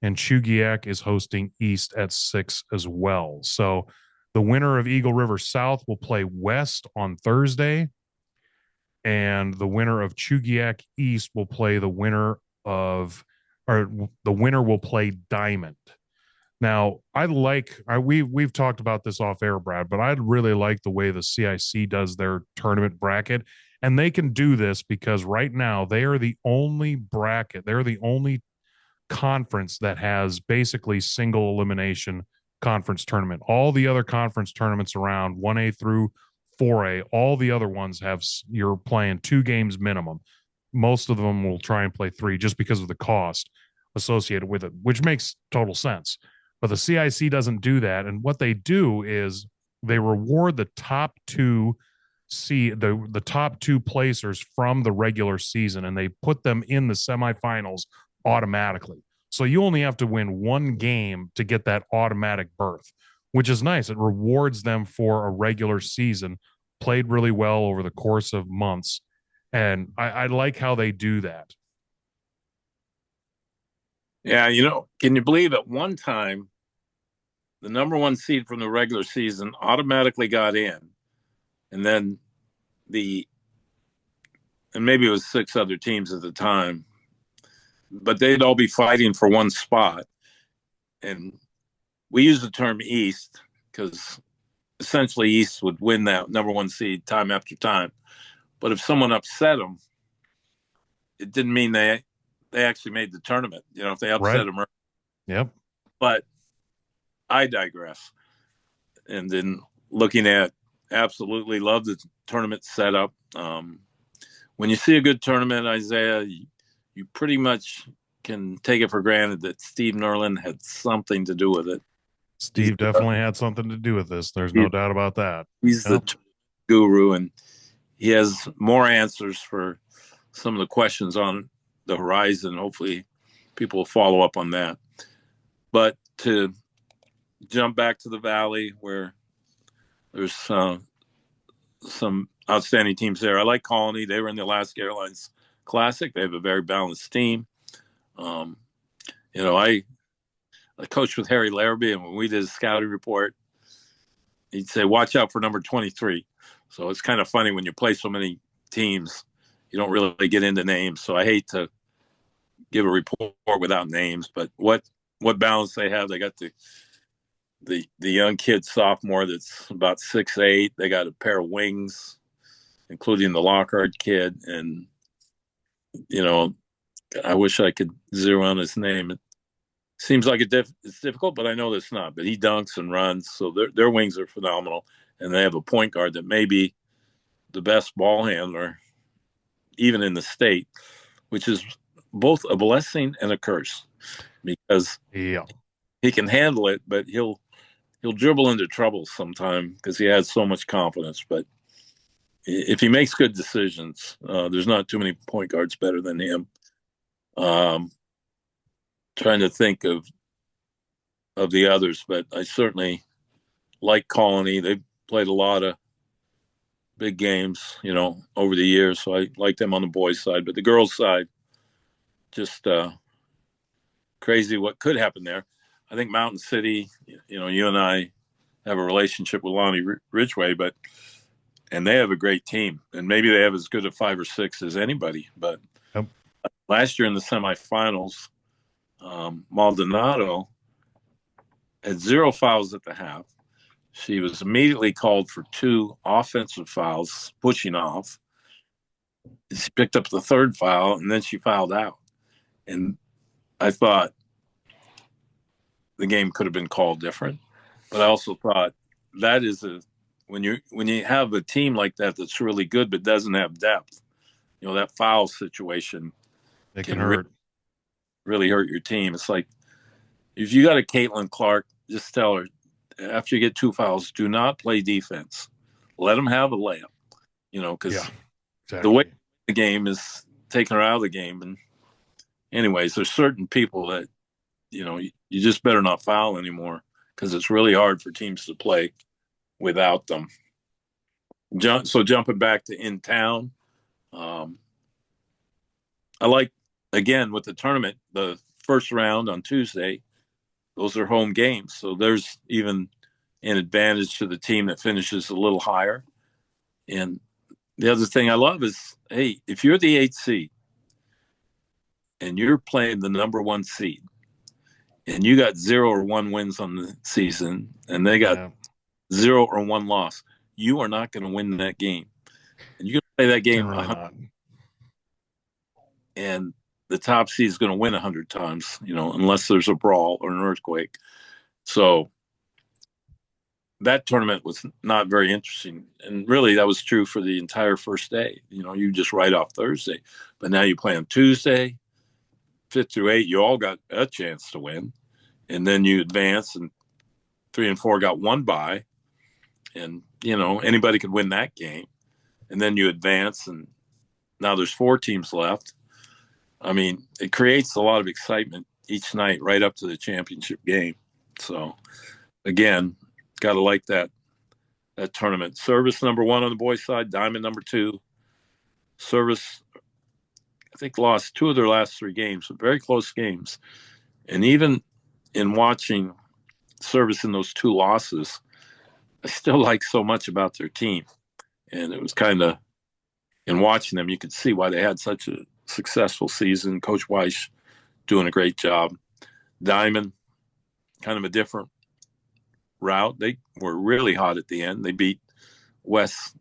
and Chugiak is hosting East at 6 as well. So the winner of Eagle River South will play West on Thursday, and the winner of Chugiak East will play the winner of, or the winner will play Diamond. Now, we've talked about this off air, Brad, but I'd really like the way the CIC does their tournament bracket, and they can do this because right now they are the only bracket, they're the only conference that has basically single elimination conference tournament. All the other conference tournaments around 1A through 4A, all the other ones have you're playing 2 games minimum. Most of them will try and play 3 just because of the cost associated with it, which makes total sense. But the CIC doesn't do that. And what they do is they reward the top two the top 2 placers from the regular season, and they put them in the semifinals automatically. So you only have to win 1 game to get that automatic berth, which is nice. It rewards them for a regular season, played really well over the course of months. And I like how they do that. Yeah, can you believe at one time the number 1 seed from the regular season automatically got in, and then and maybe it was 6 other teams at the time, but they'd all be fighting for 1 spot. And we use the term East because essentially East would win that number 1 seed time after time. But if someone upset them, it didn't mean they actually made the tournament. If they upset them. Yep. But I digress. And then looking at, absolutely love the tournament setup. When you see a good tournament, Isaiah, you pretty much can take it for granted that Steve Nerlin had something to do with it. Steve definitely had something to do with this. There's no doubt about that. He's the guru, and he has more answers for some of the questions on the horizon. Hopefully people will follow up on that. But to jump back to the Valley, where there's some outstanding teams there. I like Colony. They were in the Alaska Airlines Classic. They have a very balanced team. I coached with Harry Larrabee, and when we did a scouting report, he'd say, watch out for number 23. So it's kind of funny when you play so many teams, you don't really get into names. So I hate to give a report without names, but what balance they have. They got the young kid sophomore that's about 6'8". They got a pair of wings, including the Lockhart kid. And, I wish I could zero on his name. It seems like it's difficult, but I know it's not. But he dunks and runs, so their wings are phenomenal. And they have a point guard that may be the best ball handler, even in the state, which is both a blessing and a curse, because he can handle it, but he'll dribble into trouble sometime because he has so much confidence. But if he makes good decisions, there's not too many point guards better than him. Trying to think of the others, but I certainly like Colony. They've played a lot of big games, over the years. So I like them on the boys' side, but the girls' side, just crazy what could happen there. I think Mountain City, you and I have a relationship with Lonnie Ridgway, and they have a great team, and maybe they have as good a 5 or 6 as anybody. But last year in the semifinals, Maldonado had 0 fouls at the half. She was immediately called for 2 offensive fouls, pushing off. She picked up the 3rd foul, and then she fouled out. And I thought the game could have been called different. But I also thought that is when you have a team like that that's really good but doesn't have depth, that foul situation it can hurt. Really hurt your team. It's like if you got a Caitlin Clark, just tell her after you get 2 fouls, do not play defense. Let them have a layup, because exactly. The way the game is taking her out of the game. And anyways, there's certain people that, you just better not foul anymore because it's really hard for teams to play without them. So jumping back to in town, um, I like, again, with the tournament, the first round on Tuesday, those are home games. So there's even an advantage to the team that finishes a little higher. And the other thing I love is, hey, if you're the 8th seed and you're playing the number 1 seed and you got 0 or 1 wins on the season and they got 0 or 1 loss, you are not going to win that game. And you're going to play that game Generally not. And the top seed is going to win 100 times, unless there's a brawl or an earthquake. So that tournament was not very interesting. And really, that was true for the entire first day. You just write off Thursday. But now you play on Tuesday, 5th through 8, you all got a chance to win. And then you advance, and 3 and 4 got 1 bye. And, anybody could win that game. And then you advance, and now there's 4 teams left. I mean, it creates a lot of excitement each night right up to the championship game. So, again, got to like that tournament. Service number 1 on the boys' side, Diamond number 2. Service, I think, lost 2 of their last 3 games, but very close games. And even in watching Service in those 2 losses, I still like so much about their team. And it was kind of, in watching them, you could see why they had such a successful season. Coach Weiss doing a great job. Diamond, kind of a different route. They were really hot at the end. They beat West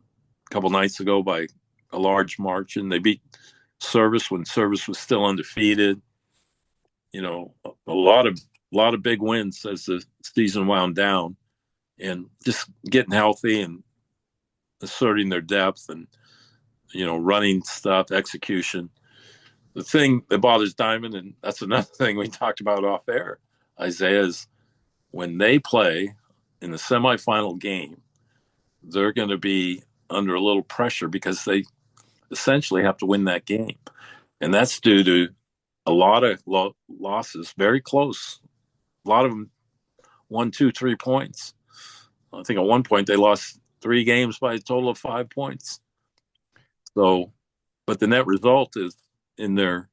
a couple nights ago by a large margin. They beat Service when Service was still undefeated. A lot of big wins as the season wound down, and just getting healthy and asserting their depth and running stuff, execution. The thing that bothers Diamond, and that's another thing we talked about off air, Isaiah, is when they play in the semifinal game, they're going to be under a little pressure because they essentially have to win that game. And that's due to a lot of losses, very close. A lot of them 1, 2, 3 points. I think at one point they lost 3 games by a total of 5 points. So, but the net result is in their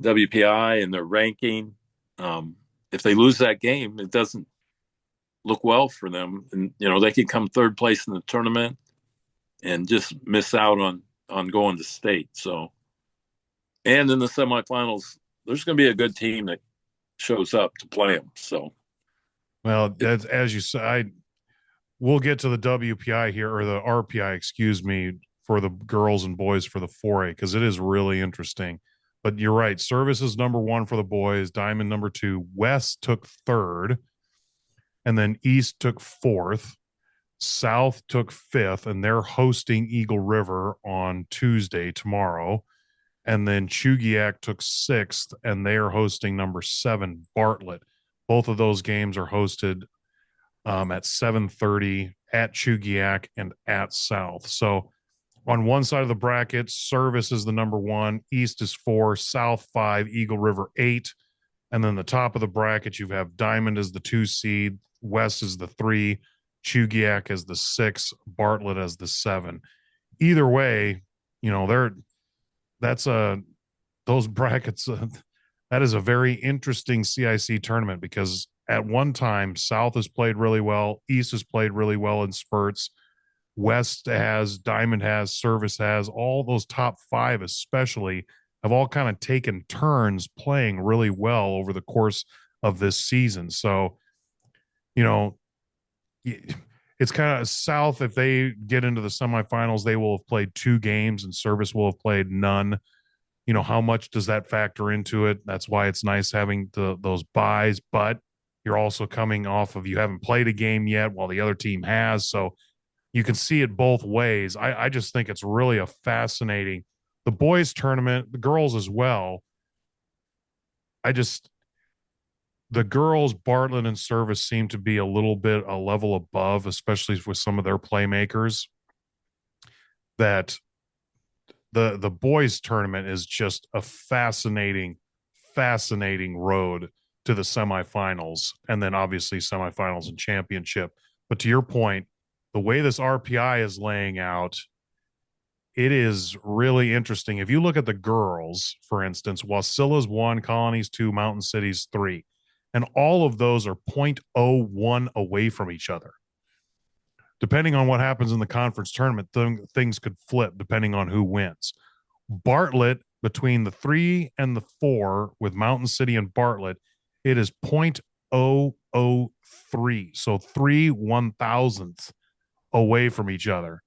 WPI and their ranking. If they lose that game, it doesn't look well for them, and they could come 3rd place in the tournament and just miss out on going to state. So, and in the semifinals, there's going to be a good team that shows up to play them. So, well, that's, as you said, we'll get to the WPI here, or the RPI, excuse me, for the girls and boys for the 4A, because it is really interesting. But you're right. Service is number 1 for the boys, Diamond number 2, West took 3rd, and then East took 4th. South took 5th, and they're hosting Eagle River on Tuesday, tomorrow. And then Chugiak took 6th, and they are hosting number 7, Bartlett. Both of those games are hosted at 7:30 at Chugiak and at South. So on one side of the bracket, Service is the number 1, East is 4, South 5, Eagle River 8. And then the top of the bracket, you have Diamond as the 2 seed, West is the 3, Chugiak as the 6, Bartlett as the 7. Either way, those brackets. That is a very interesting CIC tournament, because at one time South has played really well, East has played really well in spurts. West has, Diamond has, Service has, all those top 5 especially have all kind of taken turns playing really well over the course of this season. So, it's kind of South. If they get into the semifinals, they will have played 2 games and Service will have played none. How much does that factor into it? That's why it's nice having those buys, but you're also coming off of, you haven't played a game yet while the other team has. So you can see it both ways. I just think it's really a fascinating, the boys tournament, the girls as well. The girls, Bartlett and Service, seem to be a little bit a level above, especially with some of their playmakers. That the boys tournament is just a fascinating road to the semifinals, and then obviously semifinals and championship. But to your point, the way this RPI is laying out, it is really interesting. If you look at the girls, for instance, Wasilla's 1, Colony's 2, Mountain City's 3, and all of those are 0.01 away from each other. Depending on what happens in the conference tournament, things could flip depending on who wins. Bartlett, between the 3 and the 4 with Mountain City and Bartlett, it is 0.003. So 3/1000th away from each other,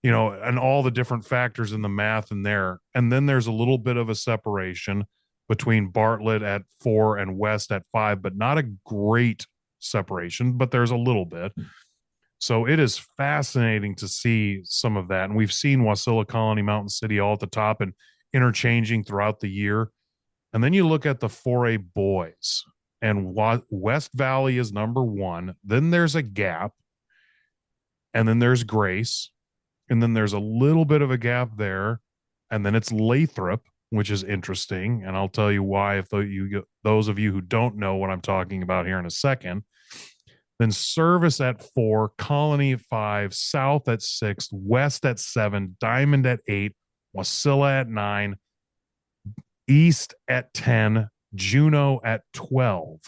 and all the different factors in the math in there. And then there's a little bit of a separation between Bartlett at 4 and West at 5, but not a great separation, but there's a little bit. So it is fascinating to see some of that. And we've seen Wasilla, Colony, Mountain City all at the top and interchanging throughout the year. And then you look at the 4A boys, and West Valley is number 1. Then there's a gap. And then there's Grace. And then there's a little bit of a gap there. And then it's Lathrop, which is interesting. And I'll tell you why, if those of you who don't know what I'm talking about here in a second. Then Service at 4, Colony at 5, South at 6, West at 7, Diamond at 8, Wasilla at 9, East at 10, Juneau at 12.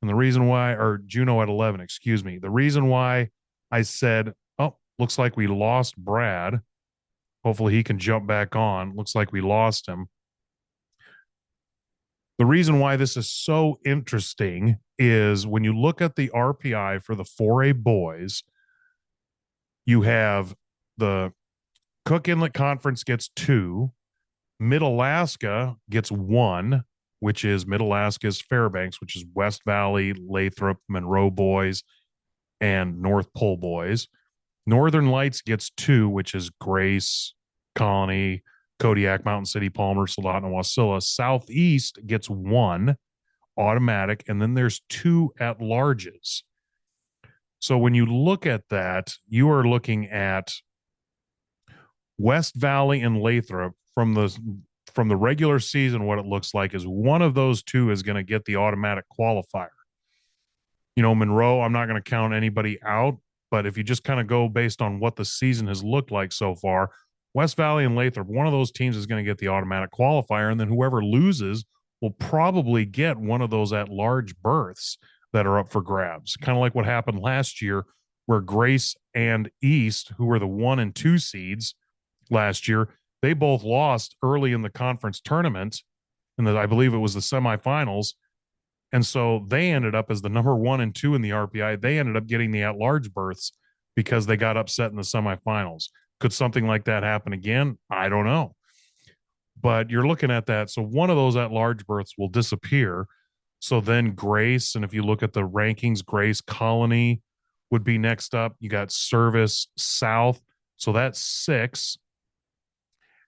And the reason why, or Juneau at 11, excuse me. The reason why I said, oh, looks like we lost Brad. Hopefully he can jump back on. Looks like we lost him. The reason why this is so interesting is when you look at the RPI for the 4A boys, you have the Cook Inlet Conference gets 2, Mid-Alaska gets 1, which is Mid-Alaska's Fairbanks, which is West Valley, Lathrop, Monroe boys, and North Pole boys. Northern Lights gets 2, which is Grace, Colony, Kodiak, Mountain City, Palmer, Soldotna, Wasilla. Southeast gets 1 automatic, and then there's 2 at-larges. So when you look at that, you are looking at West Valley and Lathrop from the regular season. What it looks like is one of those 2 is going to get the automatic qualifier. Monroe, I'm not going to count anybody out, but if you just kind of go based on what the season has looked like so far, West Valley and Lathrop, one of those teams is going to get the automatic qualifier, and then whoever loses will probably get one of those at-large berths that are up for grabs. Kind of like what happened last year, where Grace and East, who were the 1 and 2 seeds last year, they both lost early in the conference tournament, and I believe it was the semifinals. And so they ended up as the number 1 and 2 in the RPI. They ended up getting the at-large berths because they got upset in the semifinals. Could something like that happen again? I don't know. But you're looking at that. So one of those at-large berths will disappear. So then Grace, and if you look at the rankings, Grace, Colony would be next up. You got Service, South. So that's 6.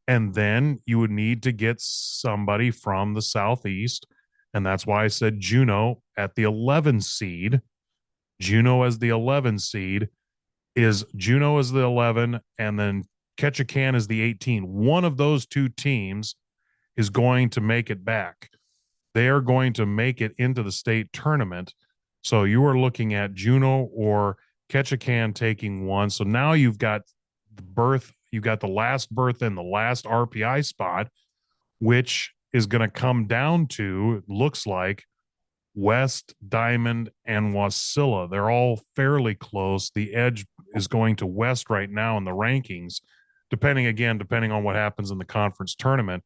And then you would need to get somebody from the Southeast. And that's why I said Juneau at the 11 seed. Juneau as the 11 seed is Juneau as the 11, and then Ketchikan is the 18. One of those 2 teams is going to make it back. They are going to make it into the state tournament. So you are looking at Juneau or Ketchikan taking 1. So now you've got the last berth in the last RPI spot, which is going to come down to, looks like, West, Diamond, and Wasilla. They're all fairly close. The edge is going to West right now in the rankings, depending on what happens in the conference tournament.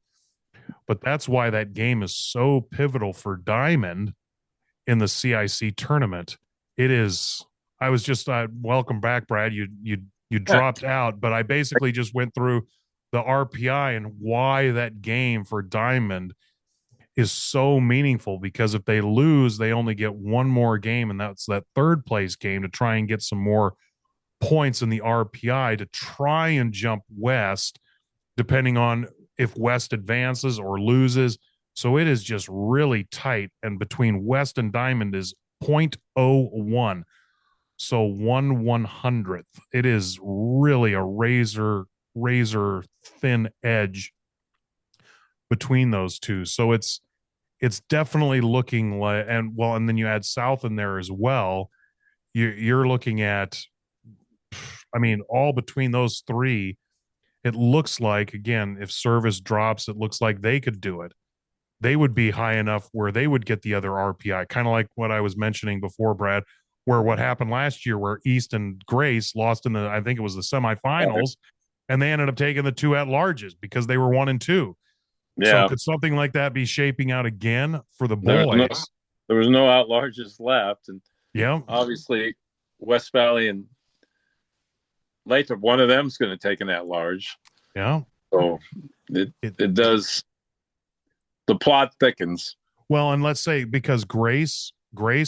But that's why that game is so pivotal for Diamond in the CIC tournament. It is. I was just welcome back, Brad. You dropped out, but I basically just went through the RPI and why that game for Diamond is so meaningful, because if they lose, they only get one more game, and that's that third place game to try and get some more points in the RPI to try and jump West, depending on if West advances or loses. So it is just really tight, and between West and Diamond is 0.01. So 1/100th. It is really a razor thin edge between those 2. So it's it's definitely looking like, and then you add South in there as well. You're looking at, I mean, all between those three, it looks like, again, if service drops, it looks like they could do it. They would be high enough where they would get the other RPI, kind of like what I was mentioning before, Brad, where what happened last year, where East and Grace lost in the, I think it was the semifinals, and they ended up taking the two at larges because they were 1-2. So Yeah, could something like that be shaping out again for the there was no boys? there was no out larges left, and Yeah, obviously West Valley and Lathrop, one of them's going to take an at large. yeah. So it It, it does. The plot thickens. well, and let's say because Grace,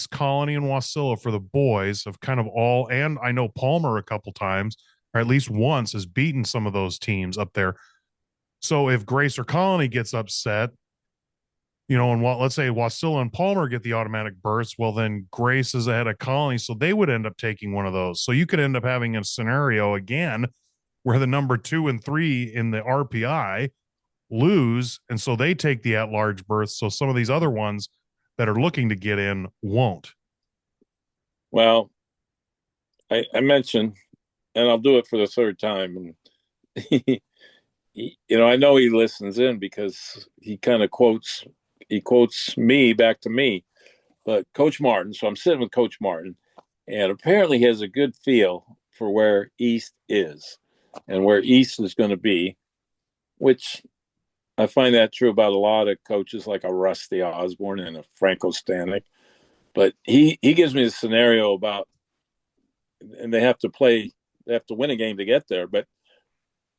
Colony, and Wasilla for the boys have kind of all, and I know Palmer a couple times, or at least once, has beaten some of those teams up there. So if Grace or Colony gets upset, and let's say Wasilla and Palmer get the automatic burst, well, then Grace is ahead of Colony, so they would end up taking one of those. So you could end up having a scenario again where the number 2 and 3 in the RPI lose, and so they take the at-large berth. So some of these other ones that are looking to get in won't. Well, I mentioned, and I'll do it for the third time. And I know he listens in because he kind of quotes me back to me. But Coach Martin, so I'm sitting with Coach Martin, and apparently he has a good feel for where East is and where East is going to be, which I find that true about a lot of coaches like a Rusty Osborne and a Franco Stanek. But he gives me a scenario about, and they have to win a game to get there. But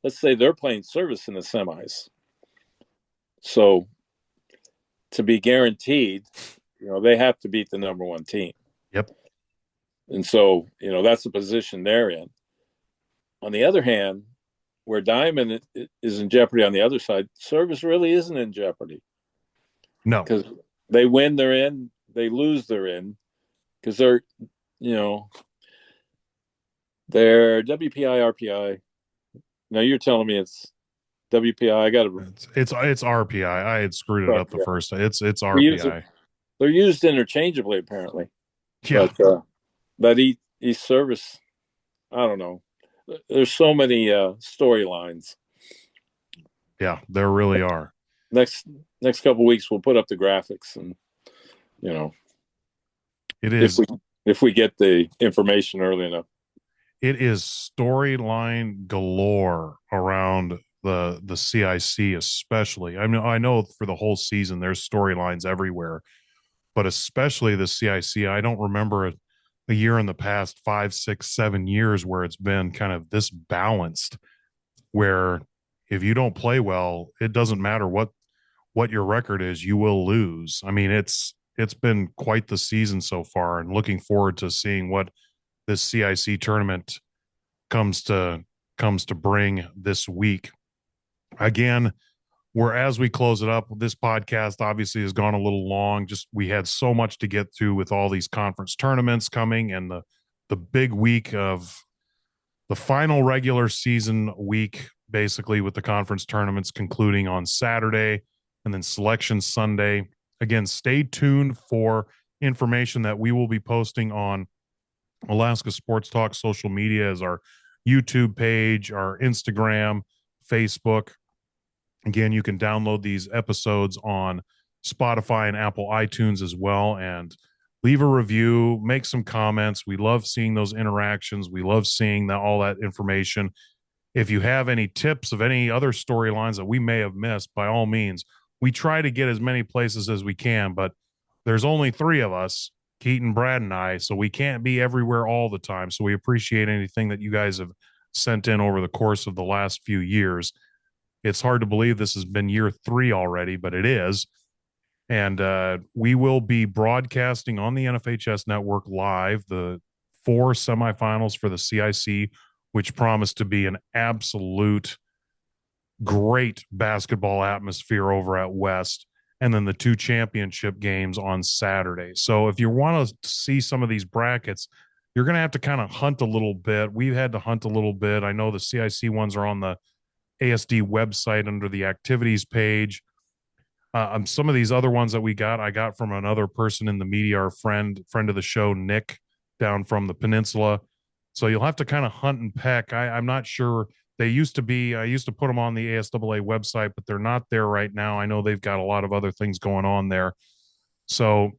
let's say they're playing service in the semis. So to be guaranteed, they have to beat the number one team. Yep. And so, that's the position they're in. On the other hand, where Diamond is in jeopardy on the other side, service really isn't in jeopardy. No. Because they win, they're in. They lose, they're in. Because they're WPI, RPI. Now you're telling me it's WPI. I got to. It's RPI. I had screwed it up the first time. It's RPI. They're used interchangeably, apparently. Yeah. But each service, I don't know. There's so many storylines. Yeah, there really are. Next couple of weeks, we'll put up the graphics, and it is if we get the information early enough. It is storyline galore around the CIC, especially. I mean, I know for the whole season there's storylines everywhere, but especially the CIC. I don't remember a year in the past 5, 6, 7 years where it's been kind of this balanced, where if you don't play well, it doesn't matter what your record is, you will lose. I mean, it's been quite the season so far, and looking forward to seeing what this CIC tournament comes to bring this week. Again, as we close it up, this podcast obviously has gone a little long. Just we had so much to get through with all these conference tournaments coming, and the big week of the final regular season week, basically, with the conference tournaments concluding on Saturday and then selection Sunday. Again, stay tuned for information that we will be posting on Alaska Sports Talk social media, as our YouTube page, our Instagram, Facebook. Again, you can download these episodes on Spotify and Apple iTunes as well, and leave a review, make some comments. We love seeing those interactions. We love seeing all that information. If you have any tips of any other storylines that we may have missed, by all means, we try to get as many places as we can, but there's only 3 of us, Keaton, Brad, and I, so we can't be everywhere all the time. So we appreciate anything that you guys have sent in over the course of the last few years. It's hard to believe this has been year 3 already, but it is. And we will be broadcasting on the NFHS Network live the 4 semifinals for the CIC, which promise to be an absolute great basketball atmosphere over at West, and then the 2 championship games on Saturday. So if you want to see some of these brackets, you're going to have to kind of hunt a little bit. We've had to hunt a little bit. I know the CIC ones are on the ASD website under the activities page. Some of these other ones that I got from another person in the media, our friend of the show, Nick, down from the peninsula. So you'll have to kind of hunt and peck. I'm not sure. They used to be, I used to put them on the ASAA website, but they're not there right now. I know they've got a lot of other things going on there. So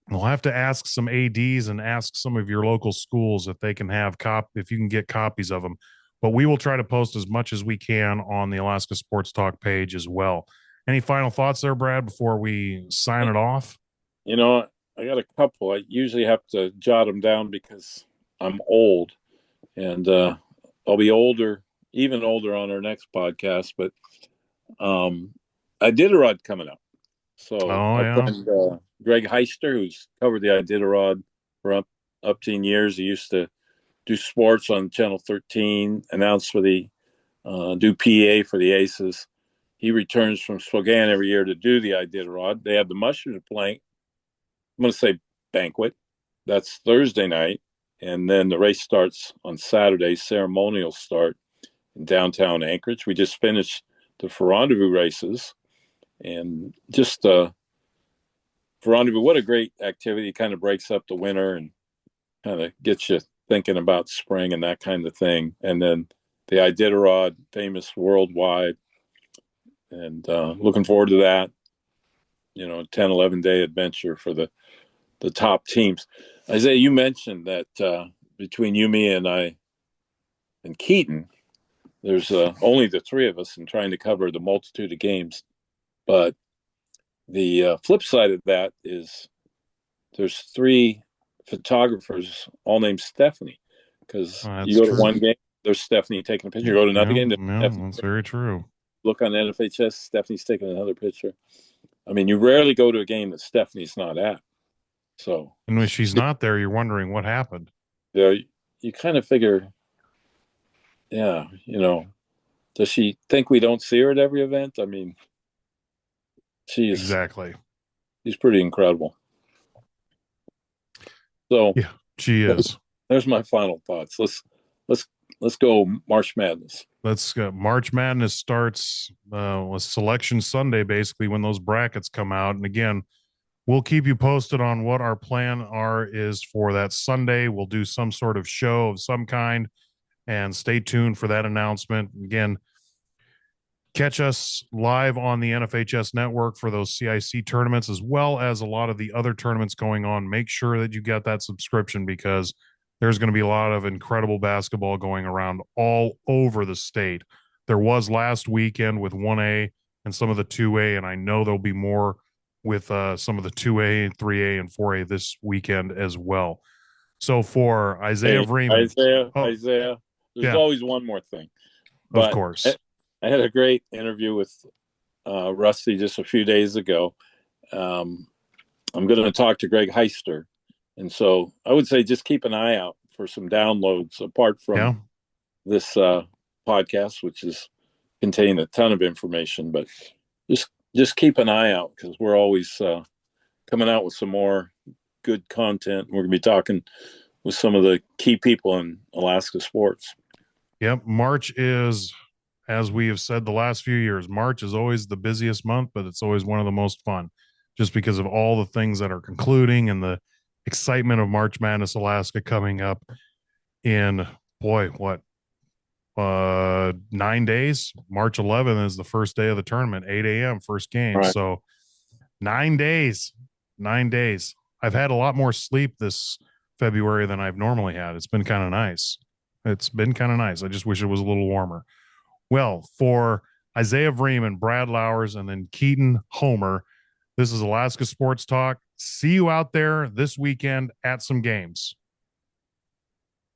we'll have to ask some ADs and ask some of your local schools if they can have if you can get copies of them. But we will try to post as much as we can on the Alaska Sports Talk page as well. Any final thoughts there, Brad, before we sign it off? You know, I got a couple. I usually have to jot them down because I'm old, and I'll be older, even older on our next podcast. But Iditarod coming up. So Oh our yeah, friend Greg Heister, who's covered the Iditarod for up 10 years, he used to do sports on Channel 13, announce for the do PA for the Aces. He returns from Spokane every year to do the Iditarod. They have the Mushroom Plank. I'm going to say banquet. That's Thursday night, and then the race starts on Saturday. Ceremonial start in downtown Anchorage. We just finished the Rendezvous races, and just Rendezvous. What a great activity! Kind of breaks up the winter and kind of gets you thinking about spring and that kind of thing. And then the Iditarod, famous worldwide, and looking forward to that. 10, 11-day adventure for the top teams. Isaiah, you mentioned that between you, me, and I, and Keaton, there's only the three of us and trying to cover the multitude of games. But the flip side of that is there's three photographers all named Stephanie, because you that's go to true. one game, there's Stephanie taking a picture. You go to another Yeah, game, yeah, that's very true. look on NFHS, Stephanie's taking another picture. I mean, you rarely go to a game that Stephanie's not at. So, And when she's not there, you're wondering what happened. you kind of figure, yeah, does she think we don't see her at every event? I mean, she's Exactly. she's pretty incredible. So Yeah, she is. there's my final thoughts. Let's go March Madness. Let's go. March Madness starts with Selection Sunday, basically when those brackets come out. And again, we'll keep you posted on what our plan is for that Sunday. We'll do some sort of show of some kind, and stay tuned for that announcement. Again, catch us live on the NFHS Network for those CIC tournaments, as well as a lot of the other tournaments going on. Make sure that you get that subscription, because there's going to be a lot of incredible basketball going around all over the state. There was last weekend with 1A and some of the 2A, and I know there'll be more with some of the 2A, 3A, and 4A this weekend as well. So for Isaiah Vreeman, Isaiah, there's yeah, always one more thing. of But course. I had a great interview with Rusty just a few days ago. I'm going to talk to Greg Heister. And so I would say just keep an eye out for some downloads apart from this podcast, which is contain a ton of information. But just keep an eye out, because we're always coming out with some more good content. We're going to be talking with some of the key people in Alaska sports. Yep. March is, as we have said the last few years, March is always the busiest month, but it's always one of the most fun, just because of all the things that are concluding and the excitement of March Madness Alaska coming up in, boy, what, 9 days. March 11th is the first day of the tournament, 8 a.m. first game. Right. So 9 days. I've had a lot more sleep this February than I've normally had. It's been kind of nice. I just wish it was a little warmer. Well, for Isaiah Vreeman, Brad Lowers, and then Keaton Homer, this is Alaska Sports Talk. See you out there this weekend at some games.